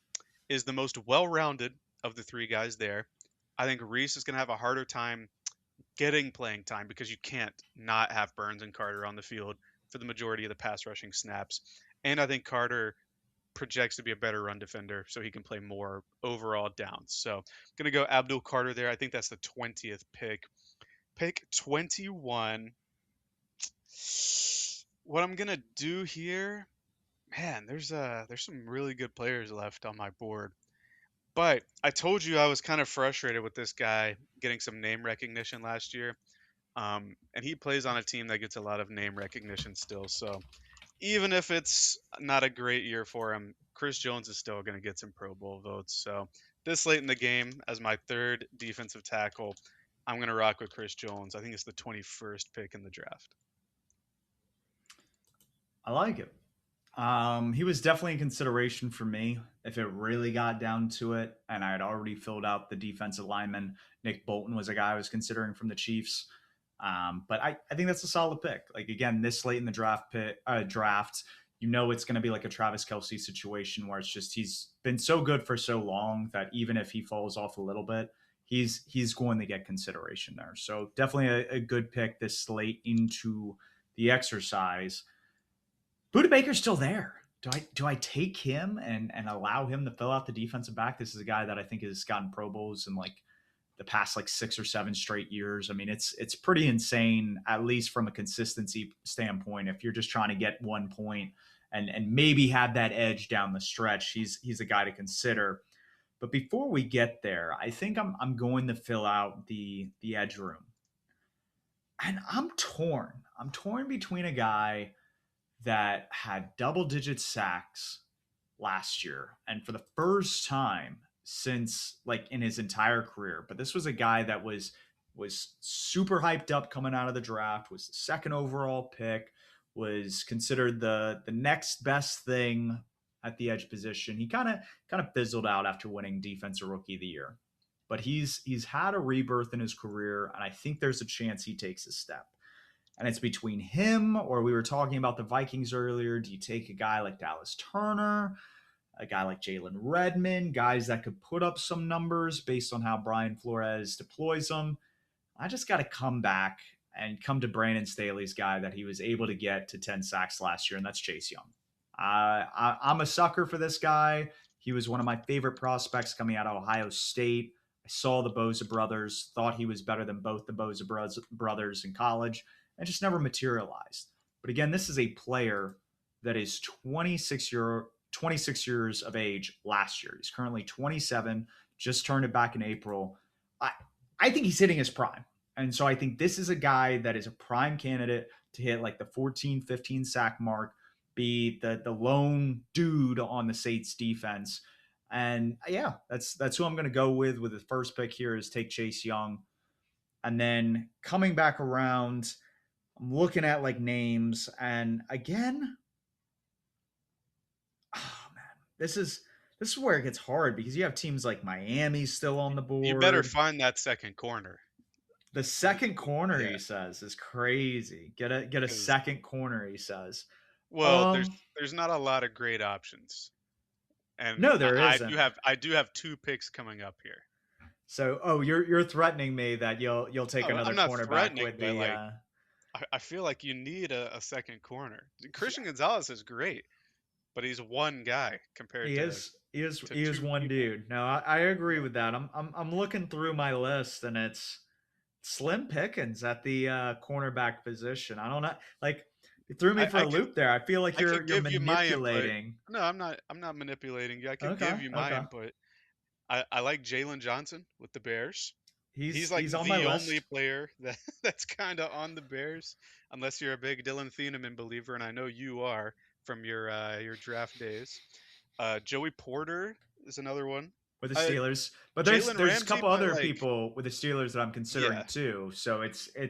is the most well-rounded of the three guys there. I think Reese is gonna have a harder time getting playing time because you can't not have Burns and Carter on the field for the majority of the pass rushing snaps. And I think Carter projects to be a better run defender, so he can play more overall downs. So I'm gonna go Abdul Carter there. I think that's the 20th pick. Pick 21. What I'm gonna do here, man, there's some really good players left on my board. But I told you I was kind of frustrated with this guy getting some name recognition last year. And he plays on a team that gets a lot of name recognition still. So even if it's not a great year for him, Chris Jones is still going to get some Pro Bowl votes. So this late in the game, as my third defensive tackle, I'm gonna rock with Chris Jones. I think it's the 21st pick in the draft. I like it. He was definitely a consideration for me if it really got down to it, and I had already filled out the defensive lineman. Nick Bolton was a guy I was considering from the Chiefs. But I think that's a solid pick. Like again, this late in the draft, you know it's going to be like a Travis Kelsey situation where it's just he's been so good for so long that even if he falls off a little bit, he's going to get consideration there. So definitely a good pick this late into the exercise. Buda Baker's still there. Do I take him and allow him to fill out the defensive back? This is a guy that I think has gotten Pro Bowls in like the past like 6 or 7 straight years. I mean, it's pretty insane, at least from a consistency standpoint. If you're just trying to get 1 point and maybe have that edge down the stretch, he's a guy to consider. But before we get there, I think I'm going to fill out the edge room, and I'm torn. I'm torn between a guy that had double digit sacks last year and for the first time since like in his entire career. But this was a guy that was super hyped up coming out of the draft, was the second overall pick, was considered the next best thing at the edge position. He kind of fizzled out after winning defensive rookie of the year. But he's had a rebirth in his career, and I think there's a chance he takes a step. And it's between him, or we were talking about the Vikings earlier. Do you take a guy like Dallas Turner, a guy like Jalen Redmond, guys that could put up some numbers based on how Brian Flores deploys them? I just got to come back and come to Brandon Staley's guy that he was able to get to 10 sacks last year, and that's Chase Young. I'm a sucker for this guy. He was one of my favorite prospects coming out of Ohio State. I saw the Bosa brothers, thought he was better than both the Bosa brothers in college, and just never materialized. But again, this is a player that is 26 years of age last year. He's currently 27, just turned it back in April. I, I think he's hitting his prime. And so I think this is a guy that is a prime candidate to hit like the 14, 15 sack mark, be the lone dude on the Saints defense. And yeah, that's who I'm going to go with the first pick here is take Chase Young. And then coming back around, I'm looking at like names, and again, oh man, this is where it gets hard because you have teams like Miami still on the You better board. find that second corner. The second corner, Yeah, he says, is crazy. Get a because second corner, he says. well, there's Um, there's not a lot of great options, and no, there isn't. I do have two picks coming up here. So, oh, you're threatening me that you'll take No, another I'm not cornerback threatening, with but the. like I feel like you need a second corner. Christian Gonzalez is great, but he's one guy compared He is he is to he is two one people. dude. No, I agree Yeah. with that. I'm looking through my list, and it's slim pickings at the cornerback position. I don't know, like it threw me I, for I a could loop there. I feel like I could you're give you my input. manipulating. No, I'm not manipulating you. I could Okay, give you my okay. input. I like Jalen Johnson with the Bears. He's like He's on my the only list. player that's kind of on the Bears, unless you're a big Dylan Thieneman believer, and I know you are from your draft days. Joey Porter is another one. With the Uh, Steelers. But Jalen there's a Ramsey, couple but other like, people with the Steelers that I'm considering yeah, too. So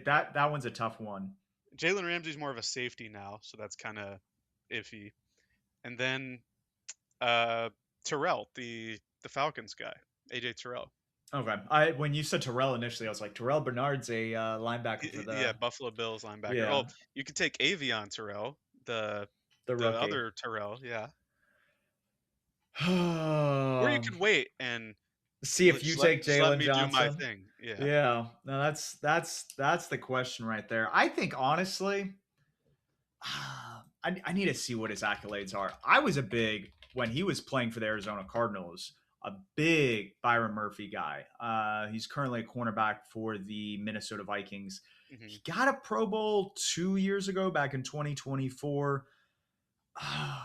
that one's a tough one. Jalen Ramsey's more of a safety now, so that's kind of iffy. And then uh, Terrell, the Falcons guy, AJ Terrell. Okay. I when you said Terrell initially, I was like Terrell Bernard's a linebacker for Yeah, the Buffalo Bills linebacker. Oh, yeah you could take Avion Terrell, the the the rookie. other Terrell, yeah. Or you Um, could wait and See if you take just let Jalen me do my Johnson. thing. Yeah. Yeah, no, that's the question right there. I think honestly, I need to see what his accolades are. I was a big when he was playing for the Arizona Cardinals, a big Byron Murphy guy. He's currently a cornerback for the Minnesota Vikings. Hmm. He got a Pro Bowl 2 years ago, back in 2024. I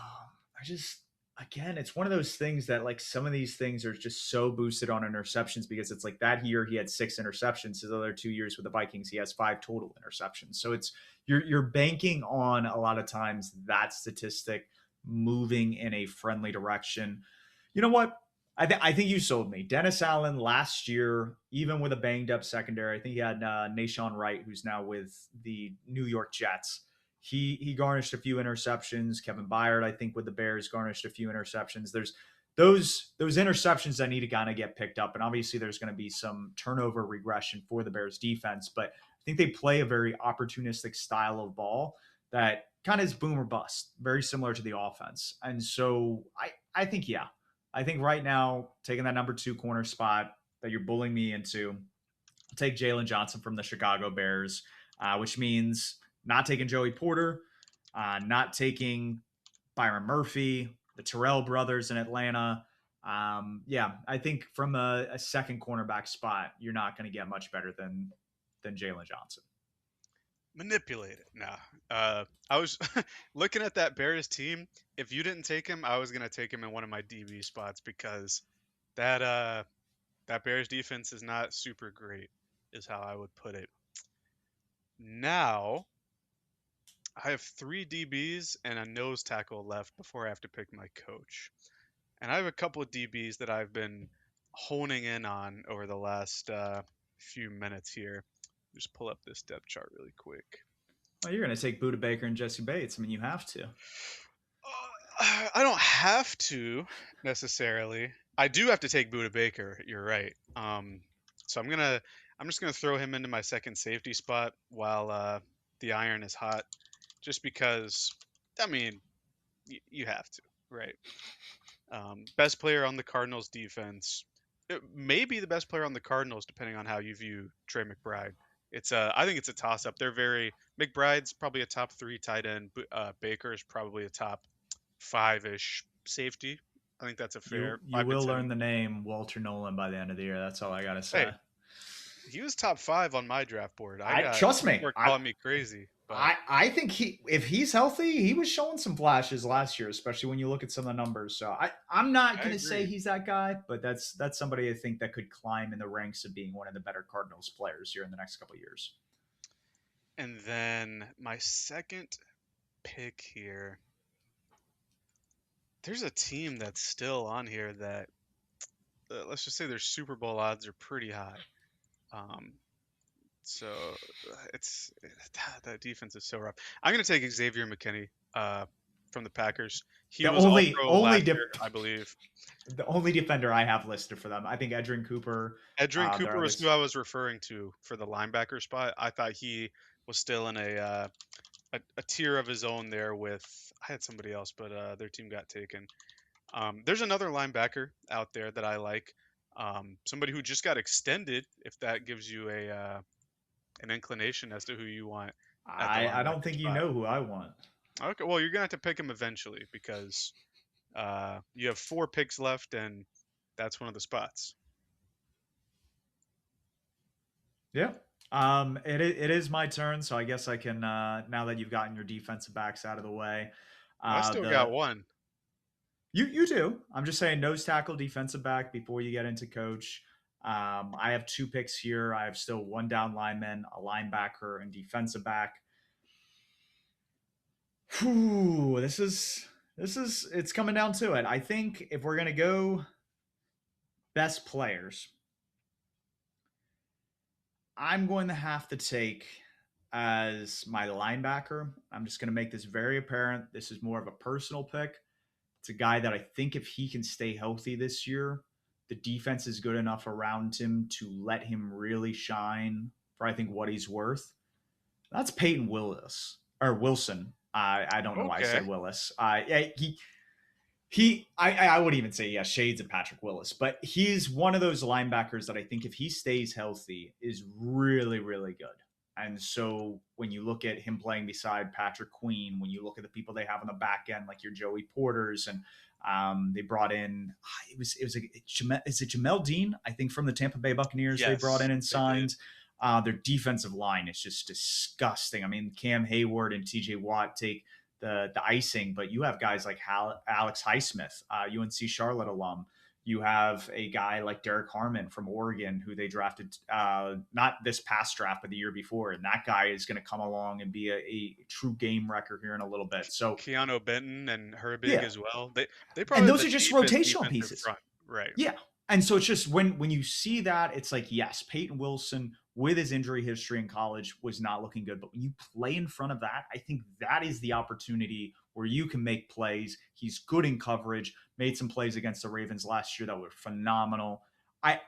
just again, it's one of those things that like some of these things are just so boosted on interceptions because it's like that year he had 6 interceptions. His other 2 years with the Vikings, he has 5 total interceptions. So it's you're banking on a lot of times that statistic moving in a friendly direction. You know what? I think you sold me. Dennis Allen last year, even with a banged up secondary, I think he had Nashawn Wright, who's now with the New York Jets. He garnished a few interceptions. Kevin Byard, I think, with the Bears, garnished a few interceptions. There's those interceptions that need to kind of get picked up, and obviously there's going to be some turnover regression for the Bears defense. But I think they play a very opportunistic style of ball that kind of is boom or bust, very similar to the offense. And so I think yeah, I think right now, taking that number 2 corner spot that you're bullying me into, I'll take Jalen Johnson from the Chicago Bears, which means not taking Joey Porter, not taking Byron Murphy, the Terrell brothers in Atlanta. Yeah, I think from a second cornerback spot, you're not going to get much better than Jalen Johnson. Manipulate it. Nah. I was looking at that Bears team. If you didn't take him, I was gonna take him in one of my DB spots because that that Bears defense is not super great, is how I would put it. Now I have 3 DBs and a nose tackle left before I have to pick my coach. And I have a couple of DBs that I've been honing in on over the last few minutes here. Just pull up this depth chart really quick. Well, you're going to take Buda Baker and Jesse Bates. I mean, you have to. I don't have to necessarily. I do have to take Buda Baker. You're right. So I'm just gonna throw him into my second safety spot while the iron is hot, just because. I mean, you have to, right? Best player on the Cardinals defense. It may be the best player on the Cardinals, depending on how you view Trey McBride. I think it's a toss up. They're very McBride's probably a top 3 tight end. Baker is probably a top 5-ish safety. I think that's a fair You 5 to will 10. learn the name Walter Nolan by the end of the year. That's all I got to say. Hey, he was top 5 on my draft board. I I got trust me. people are calling me crazy, but I think if he's healthy, he was showing some flashes last year, especially when you look at some of the numbers. So I'm not I going to say agree. he's that guy, but that's somebody I think that could climb in the ranks of being one of the better Cardinals players here in the next couple of years. And then my second pick here. There's a team that's still on here that let's just say their Super Bowl odds are pretty high. Um, so that defense is so rough. I'm gonna take Xavier McKinney from the Packers. He The was All only Pro only last dip, year, I believe. the only defender I have listed for them, I think Edrin Cooper. Edrin Their Cooper other was who I was referring to for the linebacker spot. I thought he was still in a tier of his own there with I had somebody else, but their team got taken. There's another linebacker out there that I like. Somebody who just got extended, if that gives you a an inclination as to who you want at the I don't linebacker think you spot. know who I want. Okay, well you're gonna have to pick him eventually because you have 4 picks left, and that's one of the spots. Yeah. It is my turn, so I guess I can now that you've gotten your defensive backs out of the way. I still got The one. You do. I'm just saying nose tackle, defensive back before you get into coach. I have 2 picks here. I have still one down lineman, a linebacker, and defensive back. Whew, this is it's coming down to it. I think if we're gonna go best players, I'm going to have to take as my linebacker. I'm just going to make this very apparent. This is more of a personal pick. It's a guy that I think if he can stay healthy this year, the defense is good enough around him to let him really shine for I think what he's worth. That's Peyton Willis or Wilson. I don't know why I Okay. said Willis. Yeah, I would even say yeah, shades of Patrick Willis, but he's one of those linebackers that I think if he stays healthy is really really good. And so when you look at him playing beside Patrick Queen, when you look at the people they have on the back end like your Joey Porters and they brought in is it Jamel Dean I think from the Tampa Bay Buccaneers they brought Yes, in and they did. signed. Their defensive line is just disgusting. I mean Cam Hayward and T.J. Watt take the icing, but you have guys like Alex Highsmith, UNC Charlotte alum. You have a guy like Derek Harmon from Oregon, who they drafted not this past draft, but the year before, and that guy is going to come along and be a true game wrecker here in a little bit. So Keanu Benton and Herbig yeah, as well. They and probably have those the are just deepest rotational defensive pieces. front. Right. Yeah. And so it's just when you see that, it's like, yes, Peyton Wilson with his injury history in college was not looking good. But when you play in front of that, I think that is the opportunity where you can make plays. He's good in coverage, made some plays against the Ravens last year that were phenomenal. I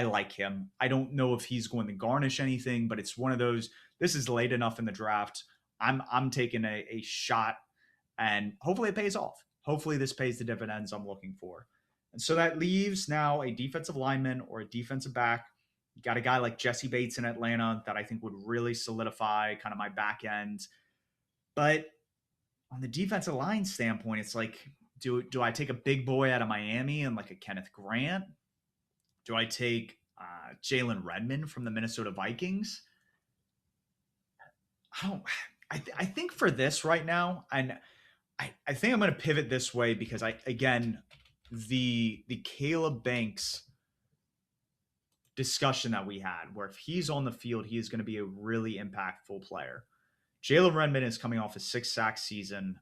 like him. I don't know if he's going to garnish anything, but it's one of those, this is late enough in the draft. I'm taking a shot and hopefully it pays off. Hopefully this pays the dividends I'm looking for. And so that leaves now a defensive lineman or a defensive back. You got a guy like Jesse Bates in Atlanta that I think would really solidify kind of my back end. But on the defensive line standpoint, it's like, do I take a big boy out of Miami and like a Kenneth Grant? Do I take Jalen Redmond from the Minnesota Vikings? I don't. I think for this right now, and I think I'm going to pivot this way because the Caleb Banks discussion that we had, where if he's on the field, he is going to be a really impactful player. Jalen Redmond is coming off a 6 sack season.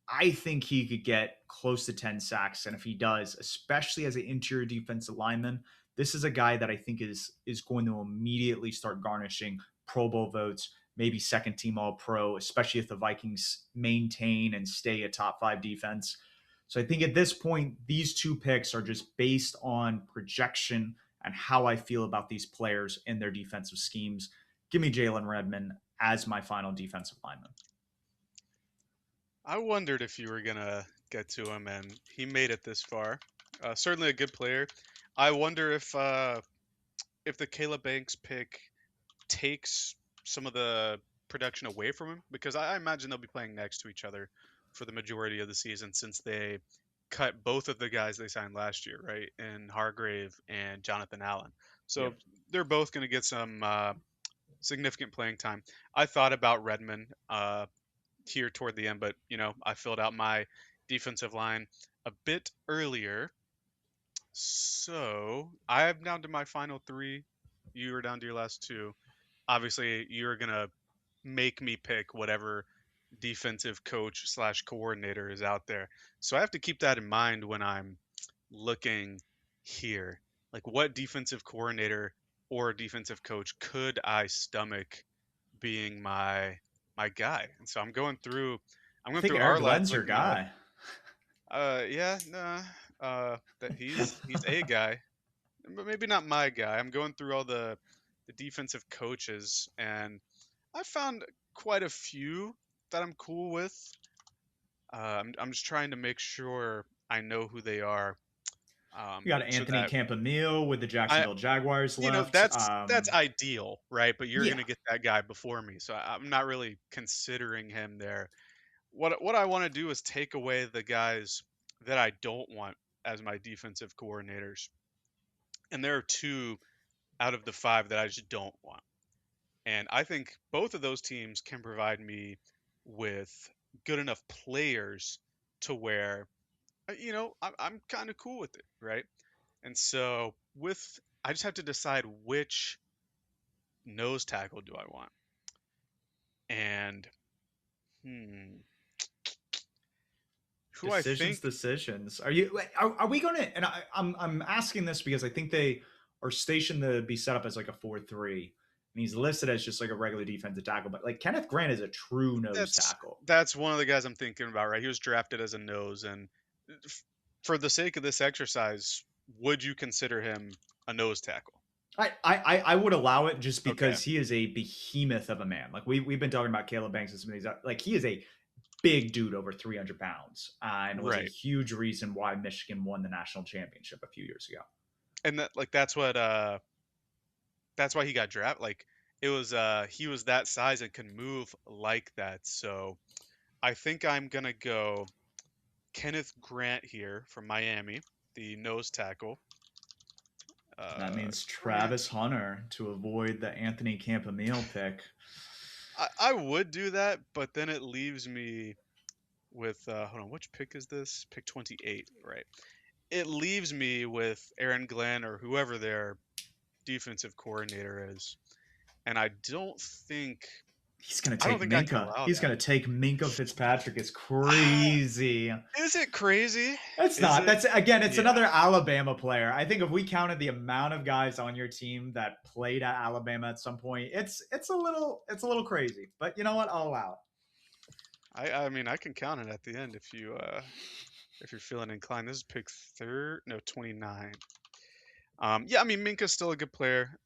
I think he could get close to 10 sacks. And if he does, especially as an interior defensive lineman, this is a guy that I think is going to immediately start garnishing Pro Bowl votes, maybe second team All Pro, especially if the Vikings maintain and stay a top 5 defense. So I think at this point, these two picks are just based on projection and how I feel about these players and their defensive schemes. Give me Jalen Redmond as my final defensive lineman. I wondered if you were gonna get to him, and he made it this far. Certainly a good player. I wonder if the Caleb Banks pick takes some of the production away from him, because I imagine they'll be playing next to each other for the majority of the season since they cut both of the guys they signed last year, right? And Hargrave and Jonathan Allen. So Yep. they're both going to get some significant playing time. I thought about Redmond here toward the end, but I filled out my defensive line a bit earlier. So I'm down to my final three. You are down to your last two. Obviously, you're gonna make me pick whatever defensive coach slash coordinator is out there. So I have to keep that in mind when I'm looking here. Like, what defensive coordinator or defensive coach could I stomach being my guy? And so I'm I going think through our Eric lines Len's your looking at guy. yeah, nah, that he's a guy, but maybe not my guy. I'm going through all the defensive coaches, and I found quite a few that I'm cool with. I'm just trying to make sure I know who they are, We got so Anthony that Campanile with the I, Jacksonville Jaguars you know, left. that's ideal, right? But you're Yeah, gonna get that guy before me, so I'm not really considering him there. What I want to do is take away the guys that I don't want as my defensive coordinators, and there are two out of the five that I just don't want. And I think both of those teams can provide me with good enough players to where, I'm kind of cool with it, right? And so I just have to decide which nose tackle do I want. And hmm, who I decisions, think decisions. Are we going to? And I'm asking this because I think they are stationed to be set up as like a 4-3, and he's listed as just like a regular defensive tackle. But like Kenneth Grant is a true nose that's tackle. that's one of the guys I'm thinking about, right? He was drafted as a nose, and f- for the sake of this exercise, would you consider him a nose tackle? I would allow it just Okay, because he is a behemoth of a man. Like we've been talking about Caleb Banks and some of these. Like he is a big dude over 300 pounds, and was a right. huge reason why Michigan won the national championship a few years ago. And that's why he got drafted. Like, it was he was that size and can move like that. So I think I'm gonna go Kenneth Grant here from Miami, the nose tackle. That means Grant. Travis Hunter to avoid the Anthony Campanile pick. I would do that, but then it leaves me with hold on, which pick is this? Pick 28, right? It leaves me with Aaron Glenn or whoever their defensive coordinator is. And I don't think He's gonna I don't take think I can Minka. allow He's that. gonna take Minka Fitzpatrick. It's Ah, crazy. is it crazy? It's Is not. it? That's again, it's Yeah. another Alabama player. I think if we counted the amount of guys on your team that played at Alabama at some point, it's a little crazy. But you know what? I'll allow it. I mean, I can count it at the end if you're feeling inclined. This is pick third, no, 29. Yeah, I mean, Minka's still a good player.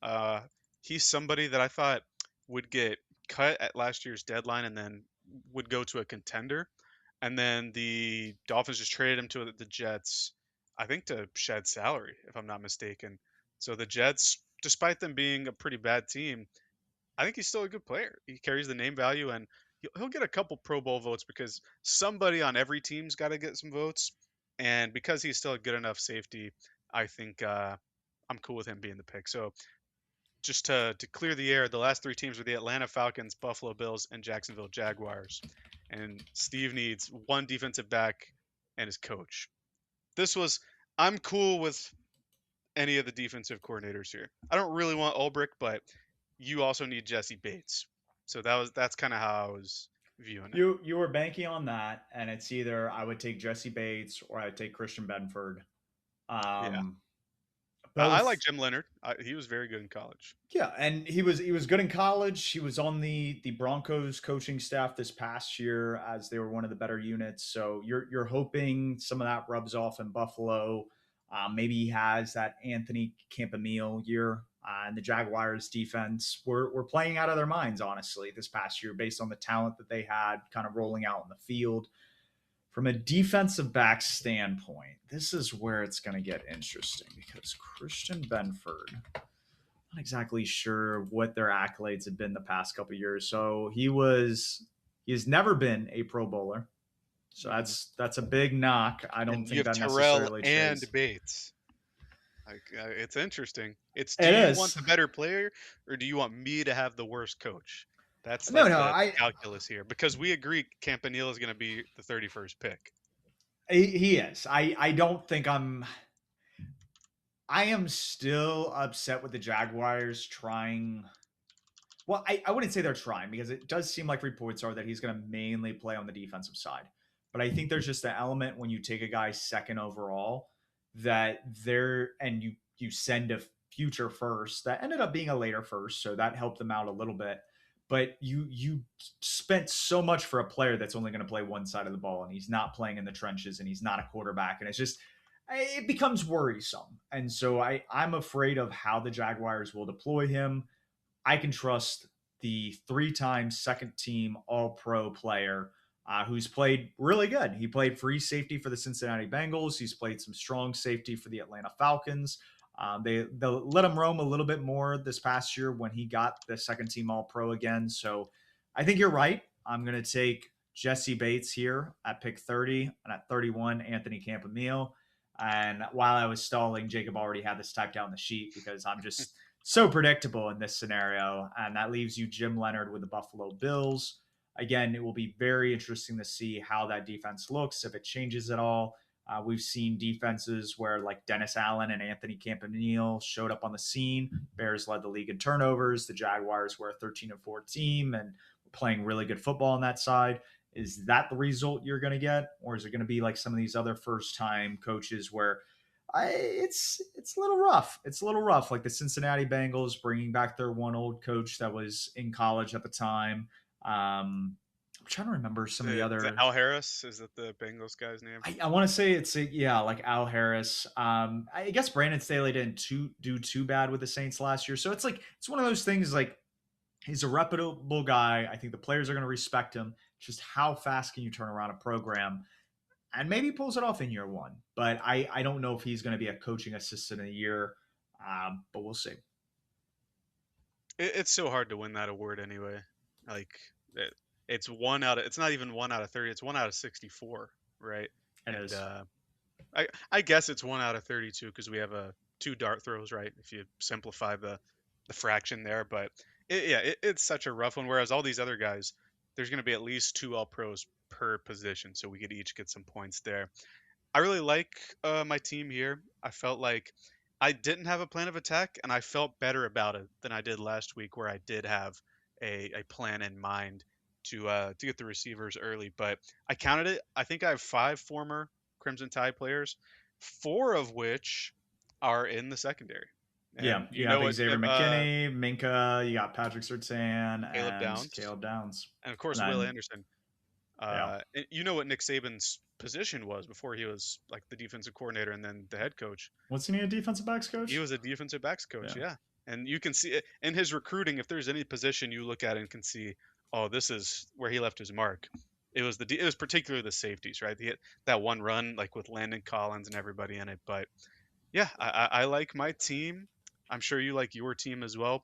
He's somebody that I thought would get cut at last year's deadline and then would go to a contender. And then the Dolphins just traded him to the Jets, I think to shed salary, if I'm not mistaken. So the Jets, despite them being a pretty bad team, I think he's still a good player. He carries the name value, and he'll get a couple Pro Bowl votes because somebody on every team's got to get some votes. And because he's still a good enough safety, I think I'm cool with him being the pick. So just to clear the air, the last three teams were the Atlanta Falcons, Buffalo Bills, and Jacksonville Jaguars. And Steve needs one defensive back and his coach. This was I'm cool with any of the defensive coordinators here. I don't really want Ulbrich, but you also need Jesse Bates. So that's kind of how I was viewing it. You were banking on that, and it's either I would take Jesse Bates or I'd take Christian Benford. Yeah, Um, I like both Jim Leonard. He was very good in college. Yeah, and he was good in college. He was on the Broncos coaching staff this past year as they were one of the better units. So you're hoping some of that rubs off in Buffalo. Maybe he has that Anthony Campanile year. And the Jaguars defense were playing out of their minds, honestly, this past year based on the talent that they had kind of rolling out in the field. From a defensive back standpoint, this is where it's going to get interesting because Christian Benford, not exactly sure what their accolades have been the past couple of years. So he has never been a Pro Bowler. So Hmm. that's a big knock. I don't And you think have that Terrell necessarily and stays. Bates. Like it's interesting. It's do It you want is. the better player or do you want me to have the worst coach? That's No, like no, the I calculus here because we agree Campanile is going to be the 31st pick. he is. I don't think I am still upset with the Jaguars trying. Well, I wouldn't say they're trying because it does seem like reports are that he's going to mainly play on the defensive side. But I think there's just an element when you take a guy second overall that there and you send a future first that ended up being a later first, so that helped them out a little bit. But you spent so much for a player that's only going to play one side of the ball, and he's not playing in the trenches, and he's not a quarterback, and it's just it becomes worrisome. And so I'm afraid of how the Jaguars will deploy him. I can trust the three-time second team All Pro player who's played really good. He played free safety for the Cincinnati Bengals. He's played some strong safety for the Atlanta Falcons. They let him roam a little bit more this past year when he got the second team All Pro again. So I think you're right. I'm going to take Jesse Bates here at pick 30 and at 31, Anthony Campanile. And while I was stalling, Jacob already had this typed out on the sheet because I'm just so predictable in this scenario. And that leaves you Jim Leonard with the Buffalo Bills. Again, it will be very interesting to see how that defense looks, if it changes at all. We've seen defenses where like Dennis Allen and Anthony Campanile showed up on the scene. Bears led the league in turnovers. The Jaguars were a 13-4 team and were playing really good football on that side. Is that the result you're going to get? Or is it going to be like some of these other first time coaches where it's a little rough. It's a little rough. Like the Cincinnati Bengals bringing back their one old coach that was in college at the time. I'm trying to remember some of the Is it other. Al Harris? Is that the Bengals guy's name? I want to say yeah, like Al Harris. I guess Brandon Staley didn't do too bad with the Saints last year, so it's like it's one of those things. Like he's a reputable guy. I think the players are going to respect him. Just how fast can you turn around a program? And maybe he pulls it off in year one. But I don't know if he's going to be a coaching assistant in a year, but we'll see. It's so hard to win that award anyway. Like it, it's one out of it's not even 1 out of 30. It's 1 out of 64, right? It And is. I guess it's 1 out of 32 because we have a two dart throws, right? If you simplify the fraction there, but it's such a rough one. Whereas all these other guys, there's going to be at least two all pros per position, so we could each get some points there. I really like my team here. I felt like I didn't have a plan of attack, and I felt better about it than I did last week, where I did have a plan in mind to get the receivers early. But I counted it. I think I have 5 former Crimson Tide players, 4 of which are in the secondary. Yeah, And you you have know what? Xavier McKinney, Minka, you got Patrick Surtain, Caleb and Downs, Caleb Downs. and of And course Will then, Anderson. yeah. And you know what Nick Saban's position was before he was like the defensive coordinator and then the head coach. What's he need a defensive backs He coach? was a defensive backs coach, Yeah. yeah. And you can see it in his recruiting. If there's any position you look at and can see, oh, this is where he left his mark. It was particularly the safeties, right? He had that one run like with Landon Collins and everybody in it. But yeah, I like my team. I'm sure you like your team as well.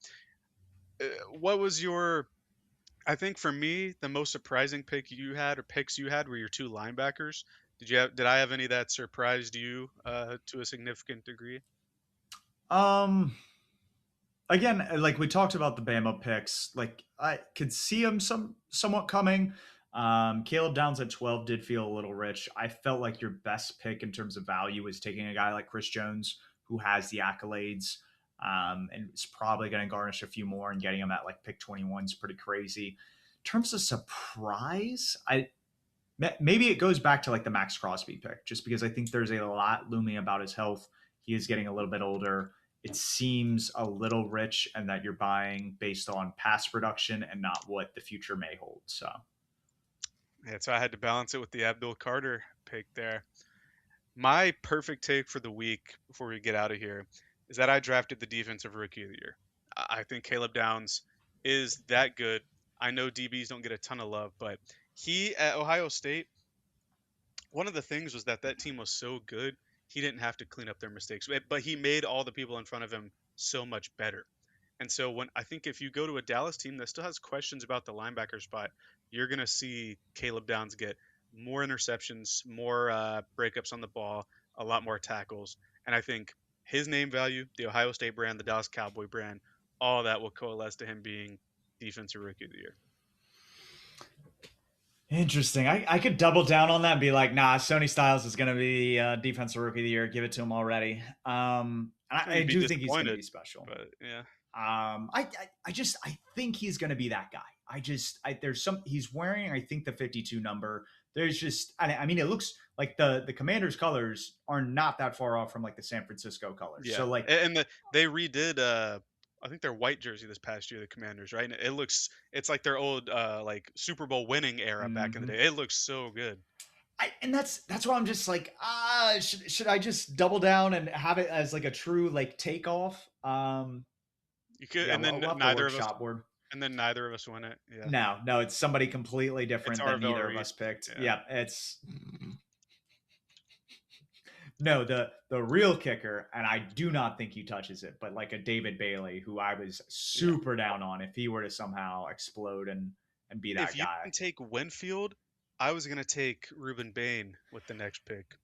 What was your? I think for me, the most surprising pick you had or picks you had were your 2 linebackers. Did I have any that surprised you to a significant degree? Um, Again, like we talked about the Bama picks, like I could see him somewhat coming. Caleb Downs at 12 did feel a little rich. I felt like your best pick in terms of value was taking a guy like Chris Jones, who has the accolades, and is probably going to garnish a few more, and getting him at like pick 21 is pretty crazy. In terms of surprise, maybe it goes back to like the Max Crosby pick, just because I think there's a lot looming about his health. He is getting a little bit older. It seems a little rich, and that you're buying based on past production and not what the future may hold. So, Yeah, so I had to balance it with the Abdul Carter pick there. My perfect take for the week before we get out of here is that I drafted the defensive rookie of the year. I think Caleb Downs is that good. I know DBs don't get a ton of love, but he at Ohio State, one of the things was that that team was so good, he didn't have to clean up their mistakes, but he made all the people in front of him so much better. And so when I think if you go to a Dallas team that still has questions about the linebacker spot, you're going to see Caleb Downs get more interceptions, more breakups on the ball, a lot more tackles. And I think his name value, the Ohio State brand, the Dallas Cowboy brand, all that will coalesce to him being defensive rookie of the year. interesting. I could double down on that and be like, nah, Sony Styles is going to be defensive rookie of the year. Give it to him already. And I you'd be do think he's going to disappointed, be special. but yeah. I think he's going to be that guy. There's some, he's wearing, I think, the 52 number. There's just, I mean, it looks like the Commanders colors are not that far off from like the San Francisco colors. Yeah, So like, they redid I think their white jersey this past year, the Commanders, right? And it looks it's like their old like Super Bowl winning era back in the mhm. day. It looks so good. And that's why I'm just like, should I just double down and have it as like a true like takeoff? You could, Yeah, and then we'll have to neither of us, workshop word. and then neither of us win it. Yeah, No, it's somebody completely it's different that Arvell neither of Reese. us picked. Yeah, Yeah, it's no, the real kicker, and I do not think he touches it, but like a David Bailey, who I was yeah. super down on if he were to somehow explode and be If that you guy. can take Winfield, I was gonna take Ruben Bain with the next pick.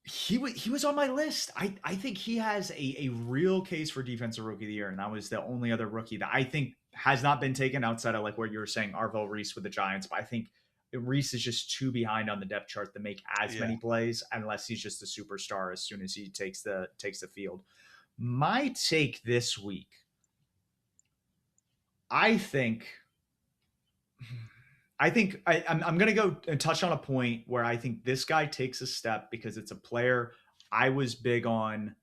He was on my list. I think he has a real case for defensive rookie of the year, and that was the only other rookie that I think has not been taken outside of like what you were saying, Arvell Reese with the Giants. But I think Reese is just too behind on the depth chart to make as Yeah, many plays unless he's just a superstar as soon as he takes the field. My take this week, I think I'm going to go and touch on a point where I think this guy takes a step because it's a player I was big on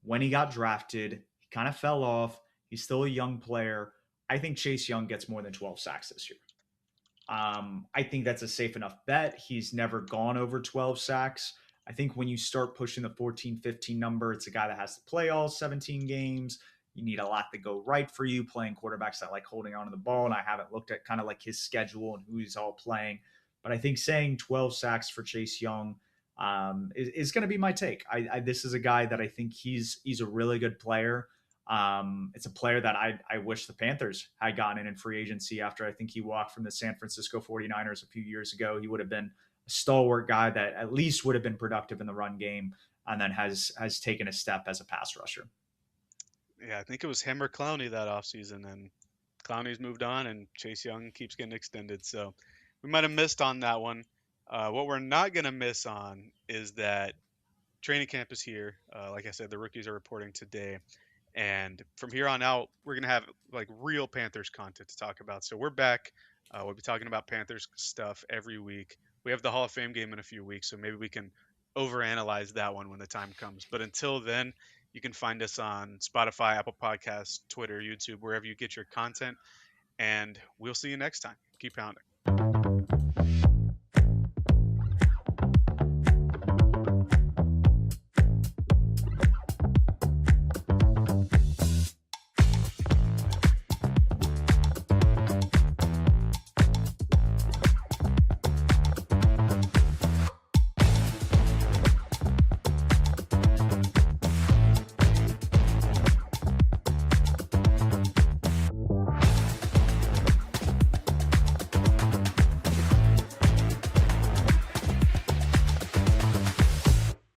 when he got drafted. He kind of fell off. He's still a young player. I think Chase Young gets more than 12 sacks this year. I think that's a safe enough bet. He's never gone over 12 sacks. I think when you start pushing the 14, 15 number, it's a guy that has to play all 17 games. You need a lot to go right for you playing quarterbacks that like holding on to the ball. And I haven't looked at kind of like his schedule and who he's all playing. But I think saying 12 sacks for Chase Young is going to be my take. This is a guy that I think he's a really good player. It's a player that I wish the Panthers had gotten in free agency after I think he walked from the San Francisco 49ers a few years ago. He would have been a stalwart guy that at least would have been productive in the run game and then has taken a step as a pass rusher. yeah. I think it was him or Clowney that offseason, and Clowney's moved on, and Chase Young keeps getting extended. So we might have missed on that one. What we're not gonna miss on is that training camp is here. Like I said, the rookies are reporting today. And from here on out, we're gonna have like real Panthers content to talk about. So we're back. We'll be talking about Panthers stuff every week. We have the Hall of Fame game in a few weeks, so maybe we can overanalyze that one when the time comes. But until then, you can find us on Spotify, Apple Podcasts, Twitter, YouTube, wherever you get your content. And we'll see you next time. Keep pounding.